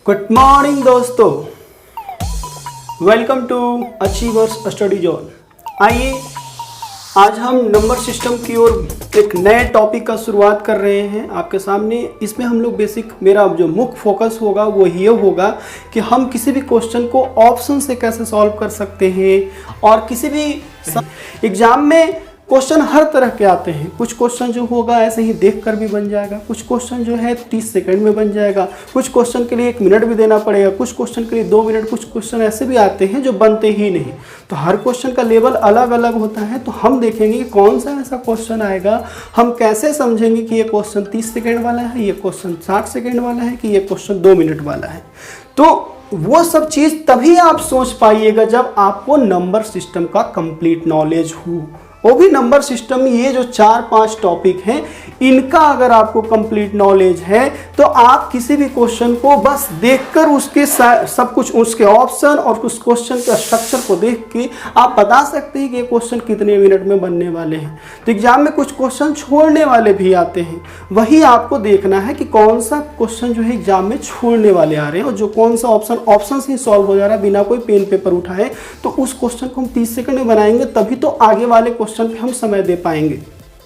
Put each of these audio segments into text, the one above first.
Good morning दोस्तों, welcome to achievers study zone. आइए आज हम नंबर सिस्टम की ओर एक नए टॉपिक का शुरुआत कर रहे हैं आपके सामने। इसमें हम लोग बेसिक मेरा जो मुख्य फोकस होगा वो ये होगा कि हम किसी भी क्वेश्चन को ऑप्शन से कैसे सॉल्व कर सकते हैं। और किसी भी एग्जाम में क्वेश्चन हर तरह के आते हैं। कुछ क्वेश्चन जो होगा ऐसे ही देखकर भी बन जाएगा, कुछ क्वेश्चन जो है 30 सेकंड में बन जाएगा, कुछ क्वेश्चन के लिए 1 मिनट भी देना पड़ेगा, कुछ क्वेश्चन के लिए 2 मिनट, कुछ क्वेश्चन ऐसे भी आते हैं जो बनते ही नहीं। तो हर क्वेश्चन का लेवल अलग अलग होता है। तो हम देखेंगे कि कौन सा ऐसा क्वेश्चन आएगा, हम कैसे समझेंगे कि ये क्वेश्चन 30 सेकेंड वाला है, ये क्वेश्चन 60 सेकेंड वाला है, कि ये क्वेश्चन 2 मिनट वाला है। तो वो सब चीज़ तभी आप सोच पाइएगा जब आपको नंबर सिस्टम का कंप्लीट नॉलेज हो। वो भी नंबर सिस्टम में ये जो 4-5 टॉपिक हैं, इनका अगर आपको कंप्लीट नॉलेज है तो आप किसी भी क्वेश्चन को बस देखकर उसके सब कुछ, उसके ऑप्शन और उस क्वेश्चन के स्ट्रक्चर को देख के आप बता सकते हैं कि ये क्वेश्चन कितने मिनट में बनने वाले हैं। तो एग्जाम में कुछ क्वेश्चन छोड़ने वाले भी आते हैं, वही आपको देखना है कि कौन सा क्वेश्चन जो है एग्जाम में छोड़ने वाले आ रहे हैं और जो कौन सा ऑप्शन से ही सॉल्व हो जा रहा है बिना कोई पेन पेपर उठाए। तो उस क्वेश्चन को हम 30 सेकंड में बनाएंगे, तभी तो आगे वाले क्वेश्चन पे हम समय दे पाएंगे।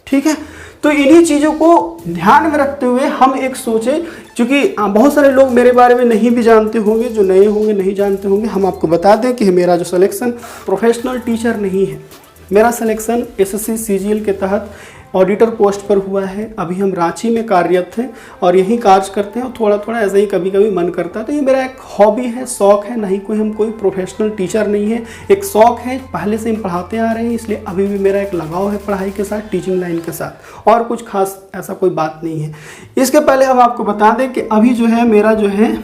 ठीक है, तो इन्हीं चीजों को ध्यान में रखते हुए हम एक सोचे, क्योंकि बहुत सारे लोग मेरे बारे में नहीं भी जानते होंगे, जो नए होंगे नहीं जानते होंगे। हम आपको बता दें कि मेरा जो सिलेक्शन प्रोफेशनल टीचर नहीं है, मेरा सिलेक्शन एसएससी सीजीएल के तहत ऑडिटर पोस्ट पर हुआ है। अभी हम रांची में कार्यरत हैं और यहीं कार्य करते हैं और थोड़ा थोड़ा ऐसे ही कभी कभी मन करता है। तो ये मेरा एक हॉबी है, शौक है, नहीं कोई हम कोई प्रोफेशनल टीचर नहीं है, एक शौक है। पहले से हम पढ़ाते आ रहे हैं, इसलिए अभी भी मेरा एक लगाव है पढ़ाई के साथ, टीचिंग लाइन के साथ, और कुछ खास ऐसा कोई बात नहीं है। इसके पहले हम आपको बता दें कि अभी जो है मेरा जो है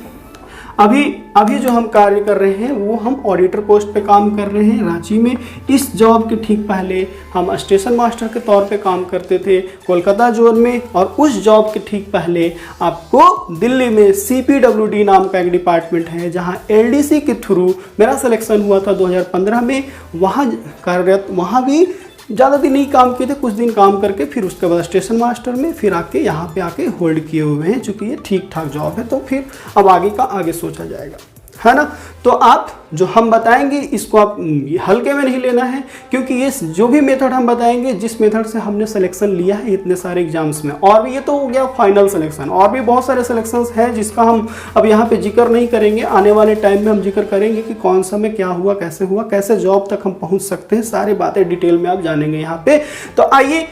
अभी जो हम कार्य कर रहे हैं वो हम ऑडिटर पोस्ट पे काम कर रहे हैं रांची में। इस जॉब के ठीक पहले हम स्टेशन मास्टर के तौर पे काम करते थे कोलकाता जोन में, और उस जॉब के ठीक पहले आपको दिल्ली में CPWD नाम का एक डिपार्टमेंट है जहां LDC के थ्रू मेरा सिलेक्शन हुआ था 2015 में। वहाँ कार्यरत, वहाँ भी ज़्यादा दिन नहीं काम किए थे, कुछ दिन काम करके फिर उसके बाद स्टेशन मास्टर में, फिर आके यहाँ पे आके होल्ड किए हुए हैं। चूँकि ये ठीक ठाक जॉब है तो फिर अब आगे का आगे सोचा जाएगा, है ना। तो आप जो हम बताएंगे इसको आप हल्के में नहीं लेना है, क्योंकि ये जो भी मेथड हम बताएंगे, जिस मेथड से हमने सिलेक्शन लिया है इतने सारे एग्जाम्स में, और भी ये तो हो गया फाइनल सिलेक्शन, और भी बहुत सारे सिलेक्शंस हैं जिसका हम अब यहाँ पे जिक्र नहीं करेंगे। आने वाले टाइम में हम जिक्र करेंगे कि कौन सा में क्या हुआ, कैसे जॉब तक हम पहुँच सकते हैं, सारी बातें डिटेल में आप जानेंगे यहाँ पे। तो आइए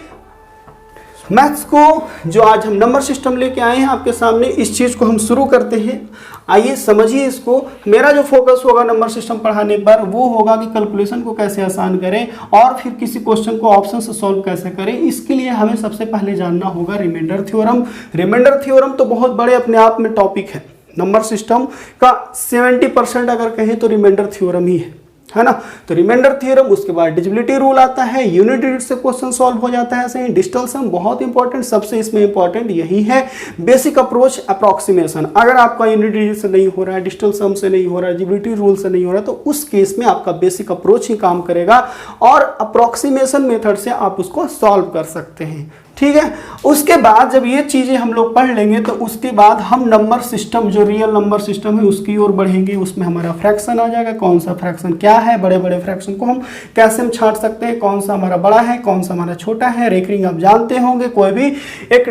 मैथ्स को जो आज हम नंबर सिस्टम लेके आए हैं आपके सामने, इस चीज़ को हम शुरू करते हैं। आइए समझिए इसको। मेरा जो फोकस होगा नंबर सिस्टम पढ़ाने पर वो होगा कि कैलकुलेशन को कैसे आसान करें और फिर किसी क्वेश्चन को ऑप्शन से सॉल्व कैसे करें। इसके लिए हमें सबसे पहले जानना होगा रिमाइंडर थ्योरम। रिमाइंडर थ्योरम तो बहुत बड़े अपने आप में टॉपिक है। नंबर सिस्टम का 70% अगर कहें तो रिमाइंडर थ्योरम ही है ना। तो रिमाइंडर थ्योरम, उसके बाद डिजिबिलिटी रूल आता है, यूनिट डिजिट से क्वेश्चन सॉल्व हो जाता है। ऐसे ही डिजिटल सम बहुत इंपॉर्टेंट, सबसे इसमें इंपॉर्टेंट यही है। बेसिक अप्रोच अप्रोक्सीमेशन, अगर आपका यूनिट डिजिट से नहीं हो रहा है, डिजिटल सम से नहीं हो रहा है, डिजिबिलिटी रूल से नहीं हो रहा है, तो उस केस में आपका बेसिक अप्रोच ही काम करेगा और अप्रोक्सीमेशन मेथड से आप उसको सॉल्व कर सकते हैं। ठीक है, उसके बाद जब ये चीज़ें हम लोग पढ़ लेंगे तो उसके बाद हम नंबर सिस्टम, जो रियल नंबर सिस्टम है उसकी ओर बढ़ेंगे। उसमें हमारा फ्रैक्शन आ जाएगा, कौन सा फ्रैक्शन क्या है, बड़े बड़े फ्रैक्शन को हम कैसे हम छांट सकते हैं, कौन सा हमारा बड़ा है, कौन सा हमारा छोटा है। रेकरिंग आप जानते होंगे, कोई भी एक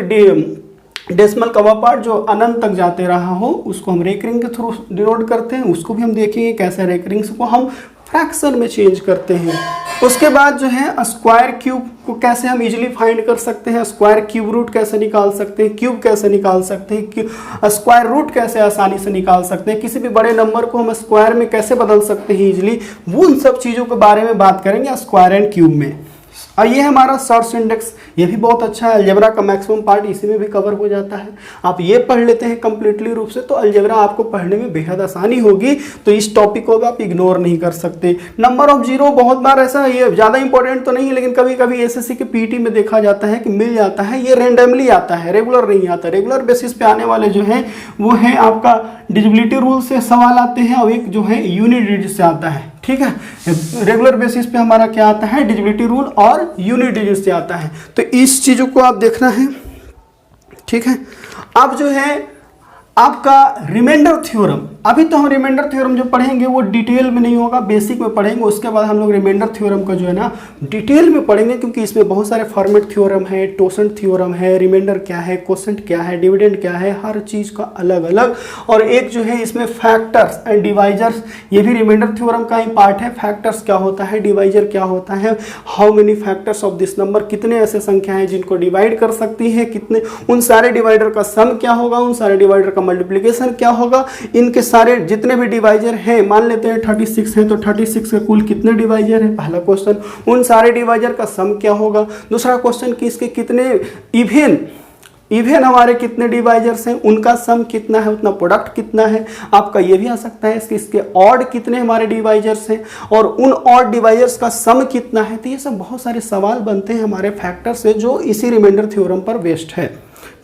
डेसिमल कवा पार्ट जो अनंत तक जाते रहा हो उसको हम रेकरिंग के थ्रू डिनोट करते हैं। उसको भी हम देखेंगे कैसे रेकरिंग को हम फ्रैक्शन में चेंज करते हैं। उसके बाद जो है स्क्वायर क्यूब को कैसे हम इजीली फाइंड कर सकते हैं, स्क्वायर क्यूब रूट कैसे निकाल सकते हैं, क्यूब कैसे निकाल सकते हैं, स्क्वायर रूट कैसे आसानी से निकाल सकते हैं, किसी भी बड़े नंबर को हम स्क्वायर में कैसे बदल सकते हैं इजीली, वो उन सब चीज़ों के बारे में बात करेंगे स्क्वायर एंड क्यूब में। और ये हमारा सर्च इंडेक्स, ये भी बहुत अच्छा है। अलजेब्रा का मैक्सिमम पार्ट इसी में भी कवर हो जाता है। आप ये पढ़ लेते हैं कंप्लीटली रूप से तो अलजेब्रा आपको पढ़ने में बेहद आसानी होगी। तो इस टॉपिक को आप इग्नोर नहीं कर सकते। नंबर ऑफ जीरो बहुत बार ऐसा, ये ज़्यादा इंपॉर्टेंट तो नहीं है लेकिन कभी कभी एसएससी के पीटी में देखा जाता है कि मिल जाता है। ये रेंडमली आता है, रेगुलर नहीं आता। रेगुलर बेसिस पे आने वाले जो हैं वो है आपका डिजिबिलिटी रूल से सवाल आते हैं और एक जो है यूनिट डिजिट से आता है। ठीक है, रेगुलर बेसिस पे हमारा क्या आता है, डिजिबिलिटी रूल और यूनिट डिजिट से आता है। तो इस चीज़ों को आप देखना है। ठीक है, अब जो है आपका रिमाइंडर थ्योरम। अभी तो हम रिमाइंडर थ्योरम जो पढ़ेंगे वो डिटेल में नहीं होगा, बेसिक में पढ़ेंगे। उसके बाद हम लोग रिमाइंडर थ्योरम का जो है ना डिटेल में पढ़ेंगे, क्योंकि इसमें बहुत सारे फॉर्मेट थ्योरम है, टोसेंट थ्योरम है, रिमाइंडर क्या है, कोसेंट क्या है, डिविडेंड क्या है, हर चीज़ का अलग अलग। और एक जो है इसमें फैक्टर्स एंड डिवाइजर्स, ये भी रिमाइंडर थ्योरम का ही पार्ट है। फैक्टर्स क्या होता है, डिवाइजर क्या होता है, how many factors of this number, कितने ऐसे संख्या हैं जिनको डिवाइड कर सकती है, कितने, उन सारे डिवाइडर का सम क्या होगा, उन सारे डिवाइडर का मल्टीप्लिकेशन क्या होगा, इनके सारे जितने भी डिवाइजर हैं, मान लेते हैं 36 है तो 36 के कुल कितने डिवाइजर है, पहला क्वेश्चन। उन सारे डिवाइजर का सम क्या होगा। दूसरा क्वेश्चन कि इसके कितने इवन हमारे कितने डिवाइजर्स हैं, उनका सम कितना है, उतना प्रोडक्ट कितना है। आपका ये भी आ सकता है इसके ऑड कितने हमारे डिवाइजर्स हैं और उन ऑड डिवाइजर्स का सम कितना है। तो ये सब बहुत सारे सवाल बनते हैं हमारे फैक्टर से, जो इसी रिमाइंडर थ्योरम पर बेस्ड है।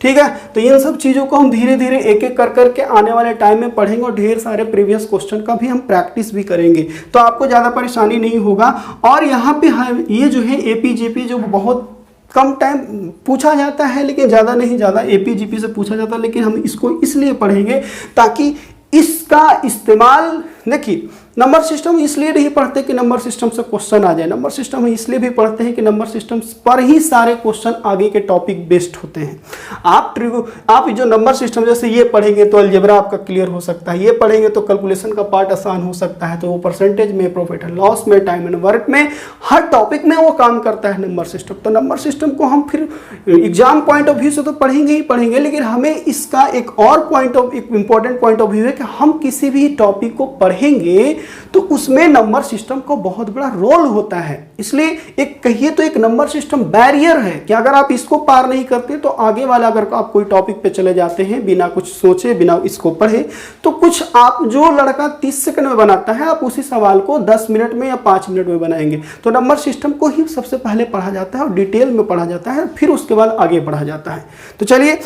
ठीक है, तो इन सब चीज़ों को हम धीरे धीरे एक एक कर करके आने वाले टाइम में पढ़ेंगे और ढेर सारे प्रीवियस क्वेश्चन का भी हम प्रैक्टिस भी करेंगे, तो आपको ज़्यादा परेशानी नहीं होगा। और यहाँ पे ये जो है एपीजीपी जो बहुत कम टाइम पूछा जाता है, लेकिन ज़्यादा नहीं, ज़्यादा एपीजीपी से पूछा जाता है, लेकिन हम इसको इसलिए पढ़ेंगे ताकि इसका इस्तेमाल, देखिए नंबर सिस्टम इसलिए नहीं पढ़ते कि नंबर सिस्टम से क्वेश्चन आ जाए, नंबर सिस्टम इसलिए भी पढ़ते हैं कि नंबर सिस्टम पर ही सारे क्वेश्चन आगे के टॉपिक बेस्ड होते हैं। आप जो नंबर सिस्टम जैसे ये पढ़ेंगे तो अलजेब्रा आपका क्लियर हो सकता है, ये पढ़ेंगे तो कैलकुलेशन का पार्ट आसान हो सकता है, तो वो परसेंटेज में, प्रॉफिट एंड लॉस में, टाइम एंड वर्क में, हर टॉपिक में वो काम करता है नंबर सिस्टम। तो नंबर सिस्टम को हम फिर एग्जाम पॉइंट ऑफ व्यू से तो पढ़ेंगे ही पढ़ेंगे, लेकिन हमें इसका एक और इंपॉर्टेंट पॉइंट ऑफ व्यू है कि हम किसी भी टॉपिक को पढ़ेंगे तो उसमें नंबर सिस्टम का बहुत बड़ा रोल होता है। इसलिए एक कहिए तो एक नंबर सिस्टम बैरियर है कि अगर आप इसको पार नहीं करते तो आगे वाला, अगर आप कोई टॉपिक पे चले जाते हैं बिना कुछ सोचे, बिना इसको पढ़े, तो कुछ आप जो लड़का 30 सेकंड में बनाता है, आप उसी सवाल को 10 मिनट में या 5 मिनट में बनाएंगे। तो नंबर सिस्टम को ही सबसे पहले पढ़ा जाता है और डिटेल में पढ़ा जाता है, फिर उसके बाद आगे बढ़ा जाता है। तो चलिए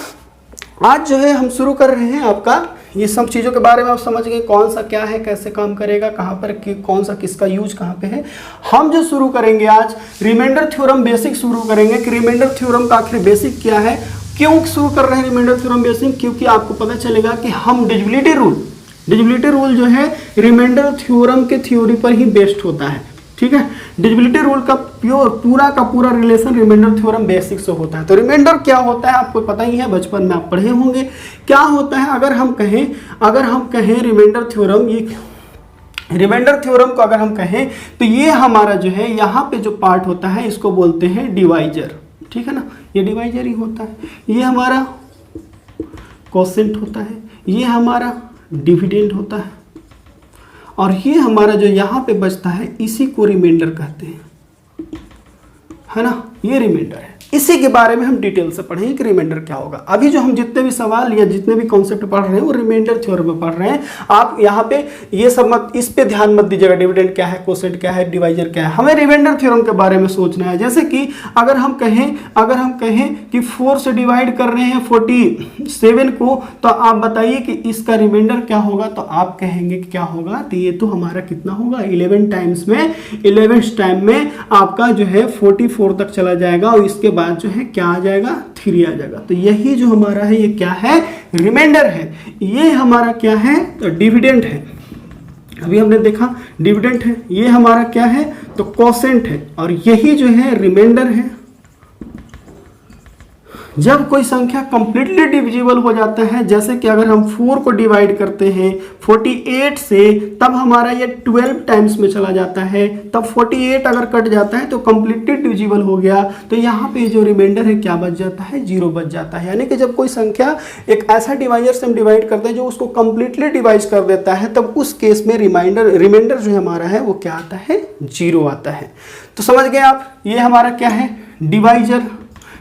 आज जो है हम शुरू कर रहे हैं आपका ये सब चीज़ों के बारे में। आप समझ गए कौन सा क्या है, कैसे काम करेगा, कहाँ पर कौन सा किसका यूज कहाँ पे है। हम जो शुरू करेंगे आज रिमाइंडर थ्योरम बेसिक शुरू करेंगे कि रिमाइंडर थ्योरम का आखिर बेसिक क्या है, क्यों शुरू कर रहे हैं रिमाइंडर थ्योरम बेसिक, क्योंकि आपको पता चलेगा कि हम डिविजिबिलिटी रूल जो है रिमाइंडर थ्योरम के थ्योरी पर ही बेस्ड होता है। ठीक है, डिविजिबिलिटी रूल का पूरा का पूरा रिलेशन रिमाइंडर थ्योरम बेसिक से होता है। तो रिमाइंडर क्या होता है आपको पता ही है, बचपन में आप पढ़े होंगे क्या होता है। अगर हम कहें रिमाइंडर थ्योरम, ये रिमाइंडर थ्योरम को अगर हम कहें तो ये हमारा जो है यहाँ पे जो पार्ट होता है इसको बोलते हैं डिवाइजर। ठीक है ना, ये डिवाइजर ही होता है। ये हमारा कोसेंट होता है, ये हमारा डिविडेंड होता है, और ये हमारा जो यहाँ पे बचता है इसी को रिमाइंडर कहते हैं, है ना, ये रिमाइंडर है। इसी के बारे में हम डिटेल से पढ़ेंगे कि रिमाइंडर क्या होगा। अभी जो हम जितने भी सवाल या जितने भी कॉन्सेप्ट पढ़ रहे हैं वो रिमाइंडर थ्योरम में पढ़ रहे हैं। आप यहाँ पे ये सब मत, इस पे ध्यान मत दीजिएगा डिविडेंड क्या है, कोसेंट क्या है, डिवाइजर क्या है। हमें रिमाइंडर थ्योरम के बारे में सोचना है। जैसे कि अगर हम कहें कि 4 से डिवाइड कर रहे हैं 47 को, तो आप बताइए कि इसका रिमाइंडर क्या होगा। तो आप कहेंगे कि क्या होगा, तो ये तो हमारा कितना होगा 11 टाइम्स में, 11 टाइम में आपका जो है 44 तक चला जाएगा, और इसके बाद जो है क्या आ जाएगा, 3 आ जाएगा। तो यही जो हमारा है ये क्या है, रिमाइंडर है। ये हमारा क्या है, तो डिविडेंड है। अभी हमने देखा डिविडेंड है। ये हमारा क्या है, तो कोसेंट है, और यही जो है रिमाइंडर है। जब कोई संख्या कंप्लीटली डिविजिबल हो जाता है, जैसे कि अगर हम 4 को डिवाइड करते हैं 48 से, तब हमारा ये 12 टाइम्स में चला जाता है, तब 48 अगर कट जाता है तो कंप्लीटली डिविजिबल हो गया। तो यहाँ पे जो रिमाइंडर है क्या बच जाता है, 0 बच जाता है। यानी कि जब कोई संख्या एक ऐसा डिवाइजर से हम डिवाइड करते हैं जो उसको कंप्लीटली डिवाइड कर देता है, तब उस केस में रिमाइंडर जो हमारा है वो क्या आता है, 0 आता है। तो समझ गए आप, ये हमारा क्या है, डिवाइजर।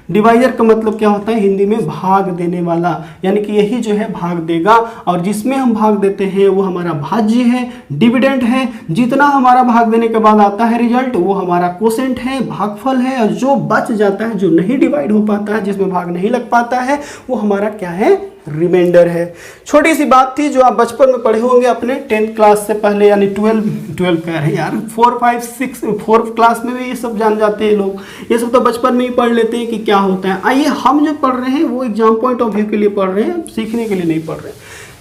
डिवाइजर का मतलब क्या होता है, हिंदी में भाग देने वाला, यानी कि यही जो है भाग देगा, और जिसमें हम भाग देते हैं वो हमारा भाज्य है, डिविडेंड है। जितना हमारा भाग देने के बाद आता है रिजल्ट वो हमारा कोसेंट है, भागफल है, और जो बच जाता है, जो नहीं डिवाइड हो पाता है, जिसमें भाग नहीं लग पाता है, वो हमारा क्या है, रिमाइंडर है। छोटी सी बात थी जो आप बचपन में पढ़े होंगे अपने 10th क्लास से पहले, यानी 12 कह रहे हैं यार, 4 5 6 4th क्लास में भी ये सब जान जाते हैं लोग, ये सब तो बचपन में ही पढ़ लेते हैं कि क्या होता है। आइए हम जो पढ़ रहे हैं वो एग्जाम पॉइंट ऑफ व्यू के लिए पढ़ रहे हैं, सीखने के लिए नहीं पढ़ रहे हैं।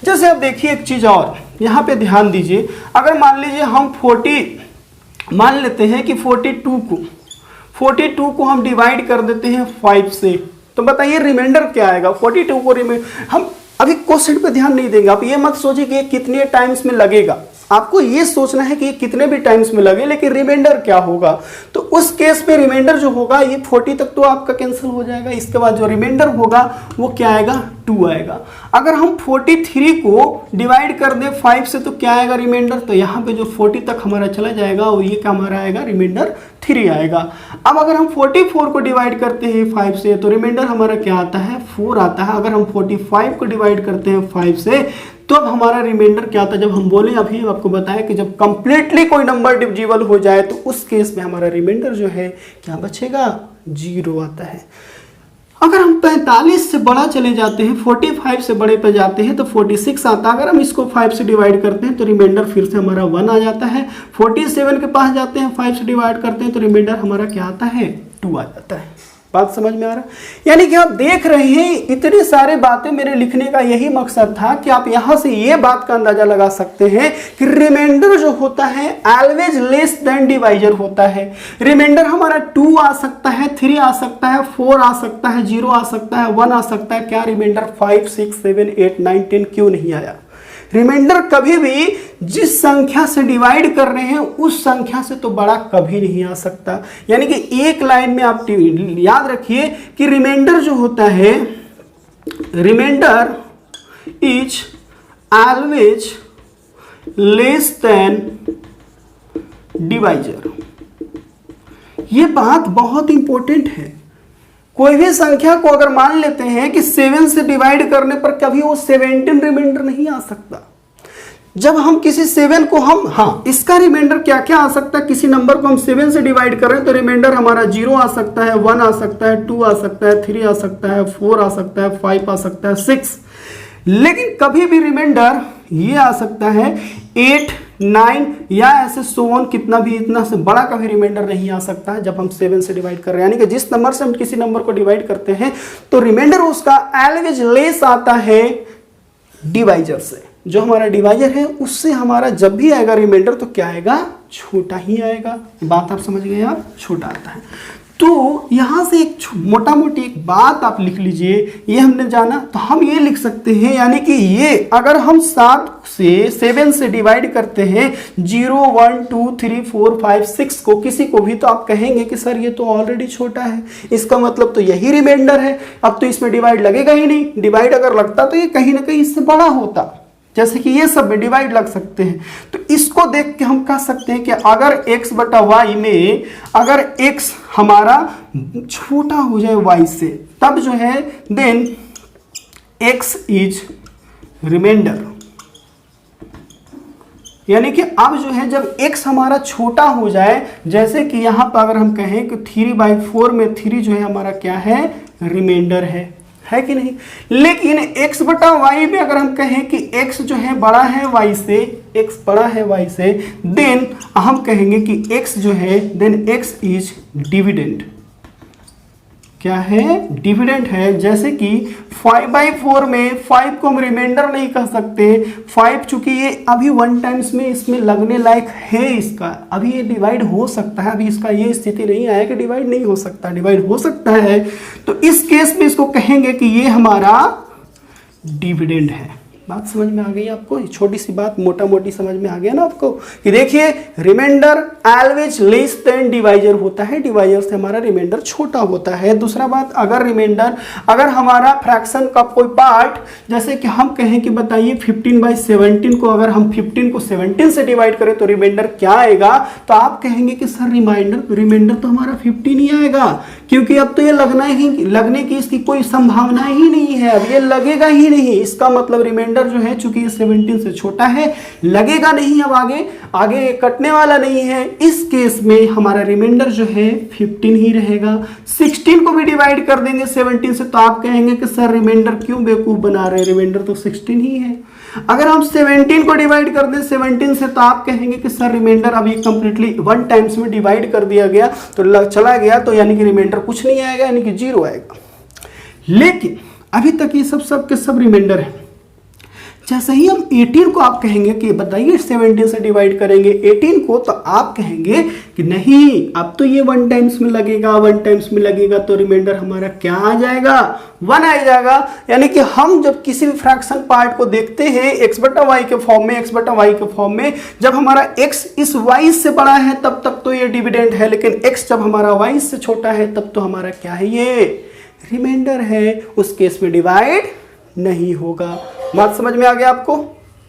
जैसे आप देखिए एक चीज़ और यहाँ पे ध्यान दीजिए, अगर मान लीजिए हम 40 मान लेते हैं कि 42 को हम डिवाइड कर देते हैं 5 से, तो बताइए रिमाइंडर क्या आएगा। 42 को हम अभी क्वेश्चन पे ध्यान नहीं देंगे, आप ये मत सोचिए कि ये कितने टाइम्स में लगेगा, आपको ये सोचना है कि ये कितने भी टाइम्स में लगे, लेकिन रिमाइंडर क्या होगा। तो उस केस में रिमाइंडर जो होगा ये 40 तक तो आपका कैंसिल हो जाएगा, इसके बाद जो रिमाइंडर होगा वो क्या आएगा, 2 आएगा। अगर हम 43 को डिवाइड कर दें 5 से तो क्या आएगा रिमाइंडर, तो यहाँ पे जो 40 तक हमारा चला जाएगा और ये क्या हमारा आएगा, रिमाइंडर 3 आएगा। अब अगर हम 44 को डिवाइड करते हैं 5 से तो रिमाइंडर हमारा क्या आता है, 4 आता है। अगर हम 45 को डिवाइड करते हैं 5 से तो अब हमारा रिमाइंडर क्या आता है। जब हम बोले अभी आपको बताया कि जब कंप्लीटली कोई नंबर डिविजिबल हो जाए तो उस केस में हमारा रिमाइंडर जो है क्या बचेगा, 0 आता है। अगर हम 45 से बड़ा चले जाते हैं, 45 से बड़े पे जाते हैं तो 46 आता है। अगर हम इसको 5 से डिवाइड करते हैं तो रिमाइंडर फिर से हमारा 1 आ जाता है। 47 के पास जाते हैं, 5 से डिवाइड करते हैं तो रिमाइंडर हमारा क्या आता है, 2 आ जाता है। बात समझ में आ रहा है। यानी कि आप देख रहे हैं इतनी सारी बातें मेरे लिखने का यही मकसद था कि आप यहां से ये बात का अंदाजा लगा सकते हैं कि रिमाइंडर जो होता है ऑलवेज लेस देन डिवाइजर होता है। रिमाइंडर हमारा 2 आ सकता है, 3 आ सकता है, 4 आ सकता है, 0 आ सकता है, 1 आ सकता है। क्या रिमाइंडर 5 6 7 8 9 10 क्यों नहीं आया। रिमाइंडर कभी भी जिस संख्या से डिवाइड कर रहे हैं उस संख्या से तो बड़ा कभी नहीं आ सकता। यानी कि एक लाइन में आप याद रखिए कि रिमाइंडर जो होता है, reminder is always less than divisor. ये बात बहुत इंपॉर्टेंट है। कोई भी संख्या को अगर मान लेते हैं कि 7 से डिवाइड करने पर कभी वो 17 रिमाइंडर नहीं आ सकता। जब हम किसी 7 को इसका रिमाइंडर क्या क्या आ सकता है, किसी नंबर को हम 7 से डिवाइड कर रहे हैं तो रिमाइंडर हमारा 0 आ सकता है, 1 आ सकता है, 2 आ सकता है, 3 आ सकता है, 4 आ सकता है, 5 आ सकता है, 6। लेकिन कभी भी रिमाइंडर ये आ सकता है 8 9 या ऐसे सोन, कितना भी इतना से बड़ा कभी रिमाइंडर नहीं आ सकता है जब हम 7 से डिवाइड कर रहे हैं। यानी कि जिस नंबर से हम किसी नंबर को डिवाइड करते हैं तो रिमाइंडर उसका ऑलवेज लेस आता है डिवाइजर से। जो हमारा डिवाइजर है उससे हमारा जब भी आएगा रिमाइंडर तो क्या आएगा, छोटा ही आएगा। बात आप समझ गए, आप छोटा आता है। तो यहां से एक मोटा मोटी एक बात आप लिख लीजिए, ये हमने जाना तो हम ये लिख सकते हैं, यानी कि ये अगर हम 7 से डिवाइड करते हैं 0 1 2 3 4 5 6 को, किसी को भी, तो आप कहेंगे कि सर ये तो ऑलरेडी छोटा है, इसका मतलब तो यही रिमाइंडर है, अब तो इसमें डिवाइड लगेगा ही नहीं। डिवाइड अगर लगता तो ये कहीं ना कहीं इससे बड़ा होता, जैसे कि ये सब में डिवाइड लग सकते हैं। तो इसको देख के हम कह सकते हैं कि अगर x बटा y में अगर x हमारा छोटा हो जाए y से, तब जो है देन x इज रिमाइंडर। यानी कि अब जो है जब x हमारा छोटा हो जाए, जैसे कि यहाँ पर अगर हम कहें कि 3/4 में 3 जो है हमारा क्या है, रिमाइंडर है कि नहीं। लेकिन x बटा y में अगर हम कहें कि x जो है बड़ा है y से, x बड़ा है y से, देन हम कहेंगे कि x जो है देन x इज डिविडेंड। क्या है, डिविडेंड है। जैसे कि 5/4 में 5 को हम रिमाइंडर नहीं कह सकते, 5 चूंकि ये अभी 1 टाइम्स में इसमें लगने लायक है, इसका अभी ये डिवाइड हो सकता है, अभी इसका ये स्थिति नहीं आया कि डिवाइड नहीं हो सकता, डिवाइड हो सकता है। तो इस केस में इसको कहेंगे कि ये हमारा डिविडेंड है। बात समझ में आ गई आपको, छोटी सी बात मोटा मोटी समझ में आ गया ना आपको, कि देखिए reminder always less than divisor होता है, डिवाइजर से हमारा रिमाइंडर छोटा होता है। दूसरा बात, अगर हमारा फ्रैक्शन का कोई पार्ट, जैसे कि हम कहें कि बताइए 15/17 को अगर हम 15 को 17 से डिवाइड करें तो रिमाइंडर क्या आएगा, तो आप कहेंगे कि सर रिमाइंडर तो हमारा 15 ही आएगा, क्योंकि अब तो ये लगने की इसकी कोई संभावना ही नहीं है, अब ये लगेगा ही नहीं। इसका मतलब रिमाइंडर रिमाइंडर जो है चूंकि ये 17 से छोटा है लगेगा नहीं, अब आगे कटने वाला नहीं है। इस केस में हमारा रिमाइंडर जो है 15 ही रहेगा। 16 को भी डिवाइड कर देंगे 17 से तो आप कहेंगे कि सर रिमाइंडर क्यों बेवकूफ बना रहे हैं, रिमाइंडर तो 16 ही है। अगर हम 17 को डिवाइड कर दें 17 से तो आप कहेंगे कि सर रिमाइंडर अभी कंप्लीटली 1 टाइम्स में डिवाइड कर दिया गया तो चला गया, तो यानी कि रिमाइंडर कुछ नहीं आएगा, यानी कि 0 आएगा। लेकिन अभी तक ये सब के सब रिमाइंडर है। जैसे ही हम 18 को आप कहेंगे कि बताइए 17 से डिवाइड करेंगे 18 को, तो आप कहेंगे कि नहीं अब तो ये 1 टाइम्स में लगेगा, 1 टाइम्स में लगेगा तो रिमाइंडर हमारा क्या आ जाएगा, 1 आ जाएगा। यानी कि हम जब किसी भी फ्रैक्शन पार्ट को देखते हैं x बटा वाई के फॉर्म में, x बटा वाई के फॉर्म में, जब हमारा x इस y से बड़ा है तब तक तो ये डिविडेंड है, लेकिन x जब हमारा y से छोटा है तब तो हमारा क्या है, ये रिमाइंडर है, उस केस में डिवाइड नहीं होगा। बात समझ में आ गया आपको?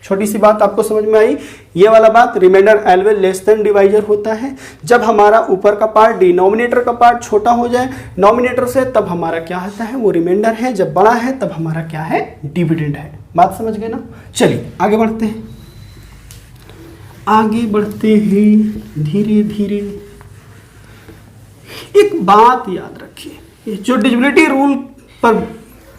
छोटी सी बात आपको समझ में आई? ये वाला बात, reminder always less than divisor होता है। जब हमारा ऊपर का पार्ट डिनोमिनेटर का पार्ट छोटा हो जाए नोमिनेटर से तब हमारा क्या होता है, वो रिमाइंडर है। जब बड़ा है तब हमारा क्या है, डिविडेंड है। बात समझ गए ना? चलिए आगे बढ़ते हैं, आगे बढ़ते हैं धीरे धीरे। एक बात याद रखिए, जो डिविजिबिलिटी रूल पर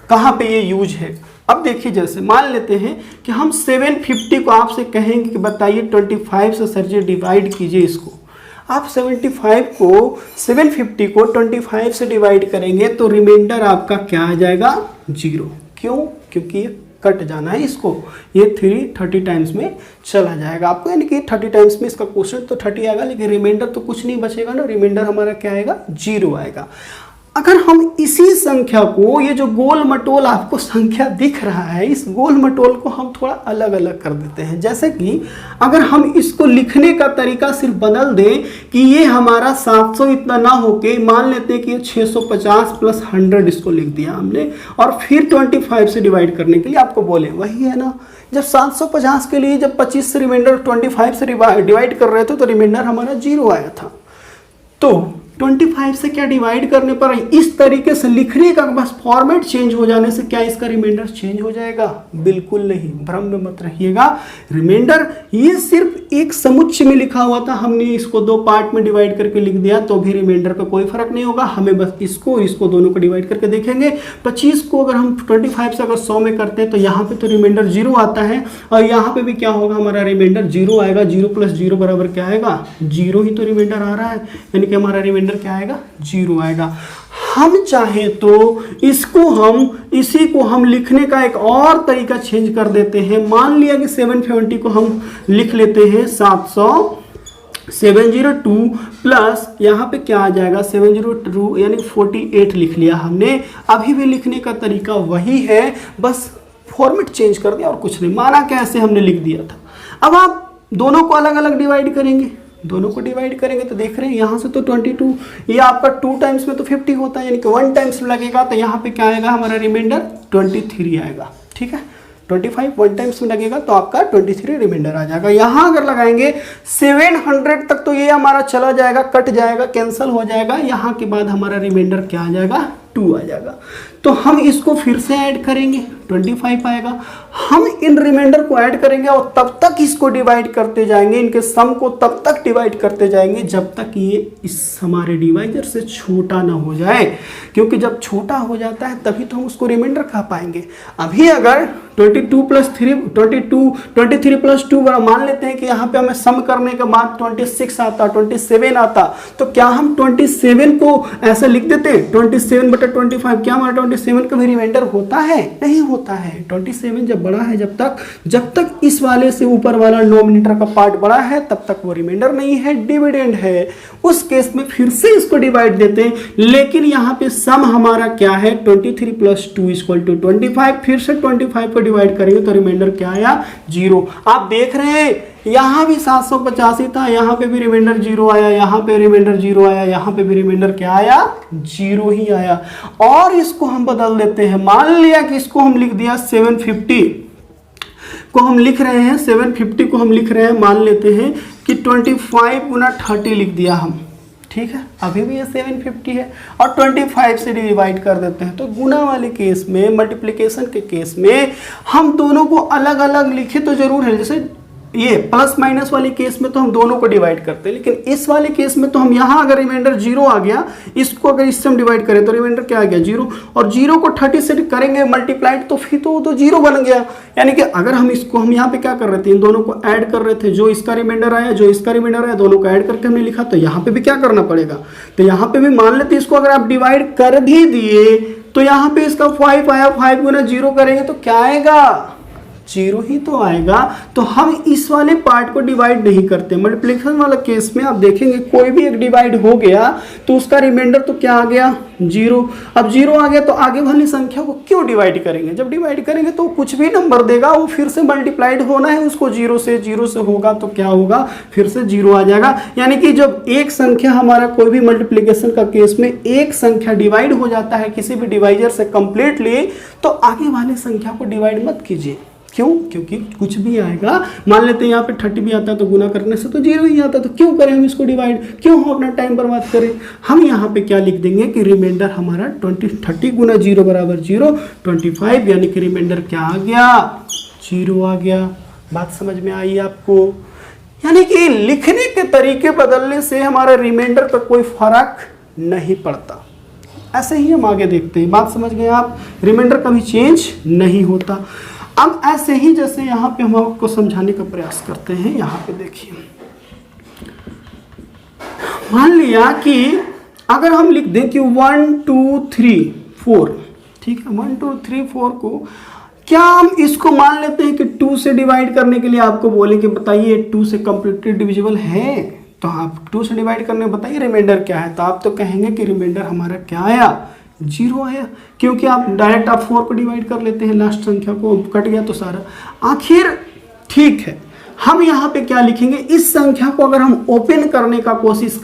कहाँ पे ये यूज है। अब देखिए, जैसे मान लेते हैं कि हम 750 को आपसे कहेंगे कि बताइए 25 से सर जी डिवाइड कीजिए इसको। आप 750 को 25 से डिवाइड करेंगे तो रिमाइंडर आपका क्या आ जाएगा, 0। क्यों? क्योंकि ये कट जाना है इसको, ये 30 टाइम्स में चला जाएगा आपको, यानी कि 30 टाइम्स में इसका क्वोशंट तो 30 आएगा, लेकिन रिमाइंडर तो कुछ नहीं बचेगा ना, रिमाइंडर हमारा क्या आएगा, 0 आएगा। अगर हम इसी संख्या को, ये जो गोल मटोल आपको संख्या दिख रहा है, इस गोल मटोल को हम थोड़ा अलग अलग कर देते हैं। जैसे कि अगर हम इसको लिखने का तरीका सिर्फ बदल दें कि ये हमारा 700 इतना ना होके मान लेते हैं कि ये 650 प्लस 100 इसको लिख दिया हमने, और फिर 25 से डिवाइड करने के लिए आपको बोले, वही है ना, जब 750 के लिए जब 25 से रिमाइंडर 25 से डिवाइड कर रहे थे तो रिमाइंडर हमारा 0 आया था। तो 25 से क्या डिवाइड करने पर इस तरीके से लिखने का बस फॉर्मेट चेंज हो जाने से क्या इसका रिमाइंडर चेंज हो जाएगा? बिल्कुल नहीं, भ्रम में मत रहिएगा। रिमाइंडर ये सिर्फ एक समुच्चय में लिखा हुआ था, हमने इसको 2 पार्ट में डिवाइड करके लिख दिया तो भी रिमाइंडर पे कोई फर्क नहीं होगा। हमें बस इसको और इसको दोनों को डिवाइड करके देखेंगे। 25 को अगर हम 25 से अगर 100 में करते हैं तो यहाँ पे तो रिमाइंडर 0 आता है, और यहाँ पे भी क्या होगा, हमारा रिमाइंडर 0 आएगा। 0 प्लस 0 बराबर क्या आएगा, 0 ही तो रिमाइंडर आ रहा है, यानी कि हमारा रिमाइंडर क्या आएगा, 0 आएगा। हम चाहे तो इसी को हम लिखने का एक और तरीका चेंज कर देते हैं। मान लिया कि 750 को हम लिख लेते हैं 702 प्लस यहाँ पे क्या आ जाएगा, 702 यानी 48 लिख लिया हमने। अभी भी लिखने का तरीका वही है, बस फॉर्मेट चेंज कर दिया और कुछ नहीं। माना कैसे हमने लिख दिया था। अब आप दोनों को अलग अलग डिवाइड करेंगे, दोनों को डिवाइड करेंगे तो देख रहे हैं यहाँ से तो 22, ये आपका 2 टाइम्स में तो 50 होता है, यानी कि 1 टाइम्स में लगेगा तो यहाँ पे क्या आएगा, हमारा रिमाइंडर 23 आएगा। ठीक है, 25 1 टाइम्स में लगेगा तो आपका 23 रिमाइंडर आ जाएगा। यहाँ अगर लगाएंगे 700 तक तो ये हमारा चला जाएगा, कट जाएगा, कैंसिल हो जाएगा। यहाँ के बाद हमारा रिमाइंडर क्या आ जाएगा, 2 आ जाएगा। तो हम इसको फिर से ऐड करेंगे, 25 आएगा। हम इन रिमाइंडर को ऐड करेंगे और तब तक इसको डिवाइड करते जाएंगे, इनके सम को तब तक डिवाइड करते जाएंगे जब तक ये इस हमारे डिवाइजर से छोटा ना हो जाए, क्योंकि जब छोटा हो जाता है तभी तो हम उसको रिमाइंडर कह पाएंगे। अभी अगर 23 प्लस 2 मान लेते हैं कि यहाँ पे हमें सम करने के बाद 26 आता, 27 आता, तो क्या हम 27 को ऐसा लिख देते, 27 बटा 25, क्या हमारा 27 का भी रिमाइंडर होता है? नहीं होता है। 27 जब बड़ा है, जब तक इस वाले से ऊपर वाला नोमिनेटर का पार्ट बड़ा है तब तक वो रिमाइंडर नहीं है, डिविडेंड है। उस केस में फिर से इसको डिवाइड देते हैं, लेकिन यहाँ पे सम हमारा क्या है, 23 प्लस 2 इक्वल टू 25। फिर से 25 को डिवाइड करेंगे तो रिमाइंडर क्या आया, 0। आप देख रहे हैं यहाँ भी 785 था, यहाँ पे भी रिमाइंडर 0 आया, यहाँ पे रिमाइंडर 0 आया, यहाँ पे भी रिमाइंडर क्या आया, 0 ही आया। और इसको हम बदल देते हैं, मान लिया कि इसको हम लिख दिया 750 को हम लिख रहे हैं, 750 को हम लिख रहे हैं, मान लेते हैं कि 25 गुना 30 लिख दिया हम, ठीक है, अभी भी ये 750 है और 25 से डिवाइड कर देते हैं। तो गुना वाले केस में, मल्टीप्लिकेशन के केस में हम दोनों को अलग अलग लिखे तो जरूर है। जैसे ये प्लस माइनस वाले केस में तो हम दोनों को डिवाइड करते हैं, लेकिन इस वाले केस में तो हम यहाँ अगर रिमाइंडर 0 आ गया, इसको अगर इससे हम डिवाइड करें तो रिमाइंडर क्या आ गया 0, और 0 को 30 से करेंगे मल्टीप्लाइड तो फिर तो 0 बन गया। यानी कि अगर हम इसको, हम यहाँ पे क्या कर रहे थे, इन दोनों को ऐड कर रहे थे, जो इसका रिमाइंडर आया जो इसका रिमाइंडर आया दोनों को ऐड करके हमने लिखा, तो यहाँ पे भी क्या करना पड़ेगा, तो यहाँ पे भी मान लेते इसको अगर आप डिवाइड कर भी दिए तो यहाँ पे इसका 5 आया, 5 गुना 0 करेंगे तो क्या आएगा, 0 ही तो आएगा। तो हम इस वाले पार्ट को डिवाइड नहीं करते। मल्टीप्लिकेशन वाला केस में आप देखेंगे कोई भी एक डिवाइड हो गया तो उसका रिमाइंडर तो क्या आ गया 0। अब 0 आ गया तो आगे वाली संख्या को क्यों डिवाइड करेंगे, जब डिवाइड करेंगे तो कुछ भी नंबर देगा वो फिर से मल्टीप्लाइड होना है उसको 0 से होगा तो क्या होगा, फिर से 0 आ जाएगा। यानी कि जब एक संख्या हमारा कोई भी मल्टीप्लिकेशन का केस में एक संख्या डिवाइड हो जाता है किसी भी डिवाइजर से कंप्लीटली, तो आगे वाले संख्या को डिवाइड मत कीजिए। क्यों, क्योंकि कुछ भी आएगा, मान लेते हैं यहाँ पे 30 भी आता है तो गुना करने से तो 0 ही आता है, तो क्यों करें हम इसको डिवाइड, क्यों हम अपना टाइम बर्बाद करें। हम यहाँ पे क्या लिख देंगे कि रिमाइंडर हमारा 30 गुना 0 बराबर 0, 25, यानी कि रिमाइंडर क्या आ गया 0 आ गया। बात समझ में आई आपको। यानी कि लिखने के तरीके बदलने से हमारे रिमाइंडर पर कोई फर्क नहीं पड़ता। ऐसे ही हम आगे देखते हैं, बात समझ गए आप, रिमाइंडर कभी चेंज नहीं होता। अब ऐसे ही जैसे यहाँ पे हम आपको समझाने का प्रयास करते हैं, यहाँ पे देखिए, मान लिया कि अगर हम लिख दें कि 1 2 3 4, ठीक है, 1 2 3 4 को क्या हम इसको मान लेते हैं कि 2 से डिवाइड करने के लिए आपको बोले कि बताइए 2 से कंप्लीटली डिविजिबल है, तो आप 2 से डिवाइड करने बताइए रिमाइंडर क्या है, तो आप तो कहेंगे कि रिमाइंडर हमारा क्या आया 0 आया, क्योंकि आप डायरेक्ट आप 4 को डिवाइड कर लेते हैं, लास्ट संख्या को कट गया तो सारा। आखिर ठीक है, हम यहाँ पे क्या लिखेंगे, इस संख्या को अगर हम ओपन करने का कोशिश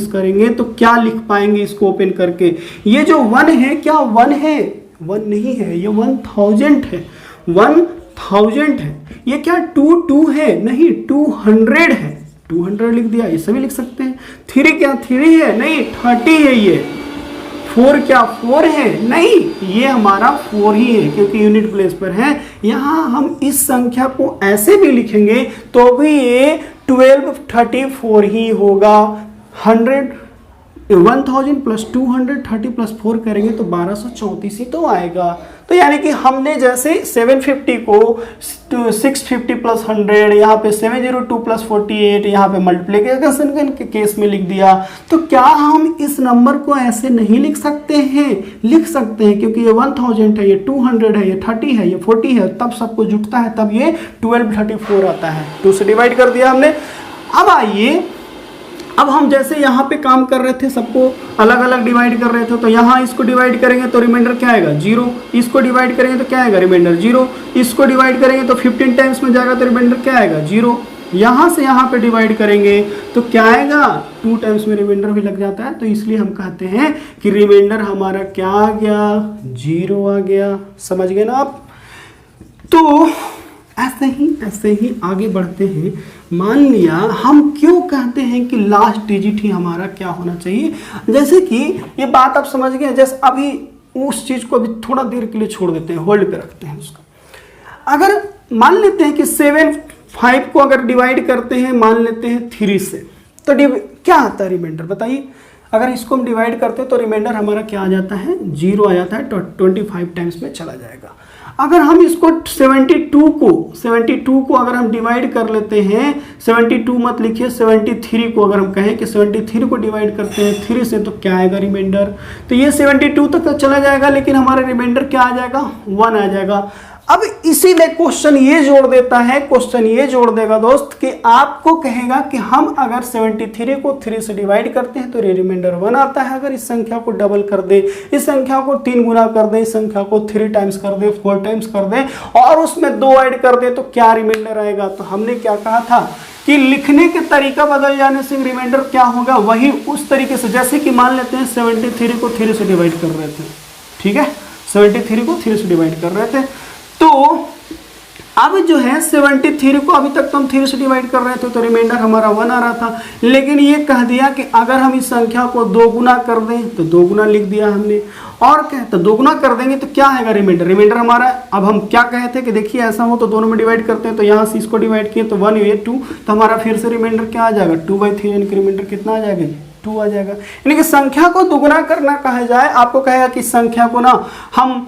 करेंगे तो क्या लिख पाएंगे इसको ओपन करके। ये जो 1 है क्या 1 है, 1 नहीं है, ये 1000 है, 1000 है। ये क्या 2 है, नहीं 200 है, 200 लिख दिया, ये सभी लिख सकते हैं। 3 क्या 3 है, नहीं 30 है। ये 4 क्या 4 है, नहीं ये हमारा 4 ही है क्योंकि यूनिट प्लेस पर है। यहाँ हम इस संख्या को ऐसे भी लिखेंगे तो भी ये 1234 ही होगा। 1000 प्लस 230 प्लस 4 करेंगे तो 1234 ही तो आएगा। तो यानी कि हमने जैसे 750 को 650 प्लस 100, यहाँ पे 702 प्लस 48, यहाँ पे मल्टीप्लिकेशन के केस में लिख दिया, तो क्या हम इस नंबर को ऐसे नहीं लिख सकते हैं, लिख सकते हैं, क्योंकि ये 1000 है, ये 200 है, ये 30 है, ये 40 है, तब सबको जुटता है, तब ये 1234 आता है। 2 से डिवाइड कर दिया हमने। अब आइए, अब हम जैसे यहाँ पे काम कर रहे थे, सबको अलग अलग डिवाइड कर रहे थे, तो यहाँ इसको डिवाइड करेंगे तो रिमाइंडर क्या आएगा 0, इसको डिवाइड करेंगे तो क्या आएगा रिमाइंडर 0, इसको डिवाइड करेंगे तो 15 टाइम्स में जाएगा तो रिमाइंडर क्या आएगा 0। यहाँ से यहाँ पे डिवाइड करेंगे तो क्या आएगा 2 टाइम्स में रिमाइंडर भी लग जाता है, तो इसलिए हम कहते हैं कि रिमाइंडर हमारा क्या आ गया 0 आ गया। समझ गए ना आप। तो ऐसे ही आगे बढ़ते हैं। मान लिया हम क्यों कहते हैं कि लास्ट डिजिट ही हमारा क्या होना चाहिए, जैसे कि ये बात आप समझ गए। जैसे अभी उस चीज को अभी थोड़ा देर के लिए छोड़ देते हैं, होल्ड पे रखते हैं उसको। अगर मान लेते हैं कि 5 को अगर डिवाइड करते हैं, मान लेते हैं 3 से, तो क्या आता है रिमाइंडर बताइए। अगर इसको हम डिवाइड करते हैं तो रिमाइंडर हमारा क्या आ जाता है 0 आ जाता है, तो 25 टाइम्स में चला जाएगा। अगर हम इसको 72 को अगर हम डिवाइड कर लेते हैं, 72 मत लिखिए, 73 को अगर हम कहें कि 73 को डिवाइड करते हैं 3 से, तो क्या आएगा रिमाइंडर, तो ये 72 तक तो चला जाएगा, लेकिन हमारा रिमाइंडर क्या आ जाएगा 1 आ जाएगा। अब इसी में क्वेश्चन ये जोड़ देता है, क्वेश्चन ये जोड़ देगा दोस्त कि आपको कहेगा कि हम अगर 73 को 3 से डिवाइड करते हैं तो रिमाइंडर 1 आता है। अगर इस संख्या को डबल कर दे, इस संख्या को 3 गुना कर दे, इस संख्या को 3 टाइम्स कर दे, 4 टाइम्स कर दे और उसमें 2 ऐड कर दे, तो क्या रिमाइंडर आएगा। तो हमने क्या कहा था कि लिखने के तरीका बदल जाने से रिमाइंडर क्या होगा, वही उस तरीके से, जैसे कि मान लेते हैं 73 को 3 से डिवाइड कर रहे थे, ठीक है, 73 को 3 से डिवाइड कर रहे थे, तो अब जो है 73 को अभी तक तो हम 3 से डिवाइड कर रहे थे तो रिमाइंडर हमारा 1 आ रहा था, लेकिन ये कह दिया कि अगर हम इस संख्या को 2 गुना कर दें तो 2 गुना लिख दिया हमने, और क्या तो 2 गुना कर देंगे तो क्या आएगा रिमाइंडर हमारा। अब हम क्या कहे थे कि देखिए ऐसा हो तो दोनों में डिवाइड करते हैं, तो यहाँ से इसको डिवाइड किए तो 1 ये 2, तो हमारा फिर से रिमाइंडर क्या आ जाएगा 2/3, यानी कि रिमाइंडर कितना आ जाएगा 2 आ जाएगा। यानी कि संख्या को दुगुना करना कहा जाए, आपको कहेगा कि संख्या को ना हम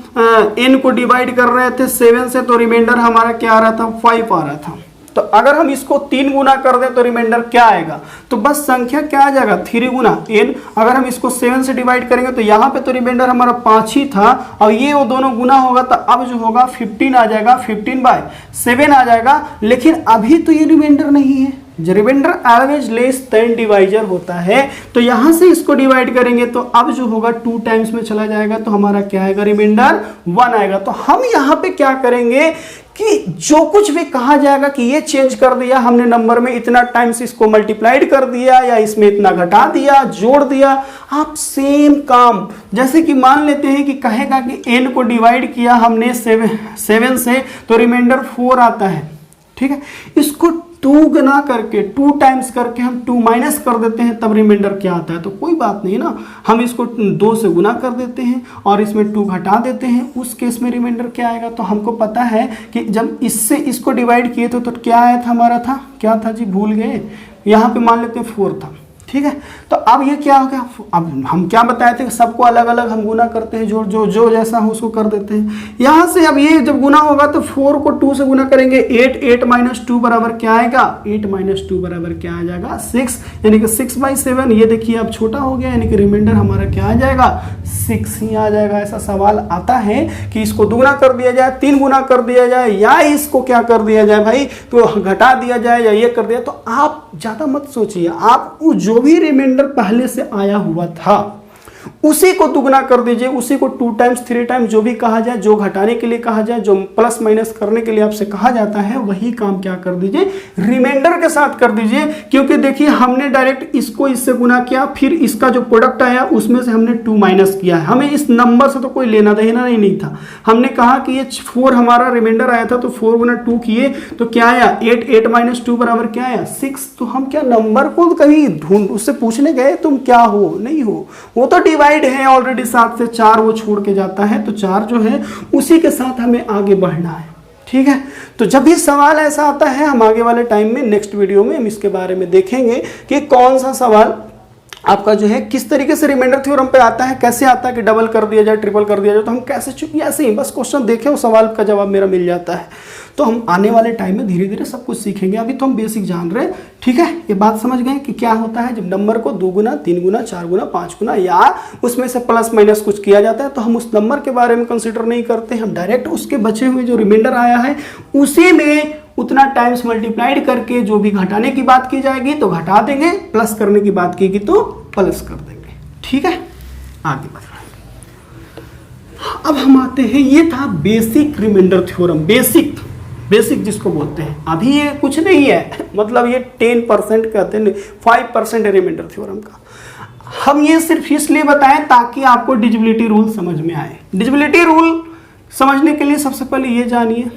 n को डिवाइड कर रहे थे 7 से, तो रिमाइंडर हमारा क्या आ रहा था 5 आ रहा था। तो अगर हम इसको 3 गुना कर दें तो रिमाइंडर क्या आएगा, तो बस संख्या क्या आ जाएगा 3 गुना n। अगर हम इसको 7 से डिवाइड करेंगे तो यहाँ पे तो रिमाइंडर हमारा 5 ही था, और ये वो दोनों गुना होगा तो अब जो होगा 15 आ जाएगा, 15/7 आ जाएगा। लेकिन अभी तो ये रिमाइंडर नहीं है, जो reminder always less than divisor होता है, तो यहां से इसको डिवाइड करेंगे तो अब जो होगा 2 टाइम्स में चला जाएगा, तो हमारा क्या आएगा रिमाइंडर 1 आएगा। तो हम यहाँ पे क्या करेंगे कि जो कुछ भी कहा जाएगा कि ये चेंज कर दिया हमने नंबर में, इतना टाइम्स इसको मल्टीप्लाइड कर दिया या इसमें इतना घटा दिया, जोड़ दिया, आप सेम काम जैसे कि मान लेते हैं कि कहेगा कि n को डिवाइड किया हमने 7 से, तो रिमाइंडर 4 आता है, ठीक है। इसको 2 गुना करके 2 टाइम्स करके हम 2 माइनस कर देते हैं, तब रिमाइंडर क्या आता है, तो कोई बात नहीं ना, हम इसको 2 से गुना कर देते हैं और इसमें 2 घटा देते हैं, उस केस में रिमाइंडर क्या आएगा। तो हमको पता है कि जब इससे इसको डिवाइड किए थे तो क्या आया था हमारा, था क्या था जी, भूल गए, यहाँ पे मान लेते हैं 4 था, ठीक है। तो अब ये क्या हो गया, अब हम क्या बताए थे कि सबको अलग अलग हम गुना करते हैं, जो जैसा हो उसको कर देते हैं। यहाँ से अब ये जब गुना होगा तो 4 को 2 से गुना करेंगे, 8 - 2 बराबर क्या आएगा, 8 - 2 बराबर क्या आ जाएगा 6, यानी कि 6/7। ये देखिए अब छोटा हो गया, यानी कि रिमाइंडर हमारा क्या आ जाएगा 6 ही आ जाएगा। ऐसा सवाल आता है कि इसको दुगुना कर दिया जाए, 3 गुना कर दिया जाए, या इसको क्या कर दिया जाए भाई, तो घटा दिया जाए या ये कर दिया। तो आप ज़्यादा मत सोचिए, आप जो भी रिमाइंडर पहले से आया हुआ था उसी को दुगना कर दीजिए, उसी को 2 टाइम्स 3 टाइम्स जो भी कहा जाए, जो घटाने के लिए कहा जाए, जो प्लस माइनस करने के लिए आपसे कहा जाता है, वही काम क्या कर दीजिए रिमाइंडर के साथ कर दीजिए। क्योंकि देखिए हमने डायरेक्ट इसको इससे गुना किया, फिर इसका जो प्रोडक्ट आया उसमें से हमने 2 माइनस किया है, हमें इस नंबर से तो कोई लेना देना ही नहीं था। हमने कहा कि ये 4 हमारा रिमाइंडर आया था, तो 4 गुना 2 किए तो क्या आया 8, 8 - 2 बराबर क्या आया 6। तो हम क्या नंबर को कहीं ढूंढ उससे पूछने गए तुम क्या हो, नहीं हो, वो तो डिवाइड है ऑलरेडी, 7 से 4 वो छोड़ के जाता है, तो 4 जो है उसी के साथ हमें आगे बढ़ना है, ठीक है। तो जब भी सवाल ऐसा आता है, हम आगे वाले टाइम में नेक्स्ट वीडियो में हम इसके बारे में देखेंगे कि कौन सा सवाल आपका जो है किस तरीके से रिमाइंडर थ्योरम पे आता है, कैसे आता है कि डबल कर दिया जाए, ट्रिपल कर दिया जाए, तो हम कैसे चुप ऐसे ही बस क्वेश्चन देखें और सवाल का जवाब मेरा मिल जाता है। तो हम आने वाले टाइम में धीरे धीरे सब कुछ सीखेंगे, अभी तो हम बेसिक जान रहे हैं, ठीक है। ये बात समझ गए कि क्या होता है जब नंबर को 2 गुना 3 गुना 4 गुना 5 गुना या उसमें से प्लस माइनस कुछ किया जाता है, तो हम उस नंबर के बारे में कंसिडर नहीं करते, हम डायरेक्ट उसके बचे हुए जो रिमाइंडर आया है उसी में उतना टाइम्स मल्टीप्लाइड करके जो भी घटाने की बात की जाएगी तो घटा देंगे, प्लस करने की बात की तो प्लस कर देंगे, ठीक है। आगे बढ़ रहे हैं, अब हम आते हैं, ये था बेसिक रिमाइंडर थ्योरम, बेसिक जिसको बोलते हैं। अभी ये कुछ नहीं है, मतलब ये 10% कहते हैं, 5% है रिमाइंडर थ्योरम का। हम ये सिर्फ इसलिए बताएं ताकि आपको डिविजिबिलिटी रूल समझ में आए। डिविजिबिलिटी रूल समझने के लिए सबसे पहले ये जानिए,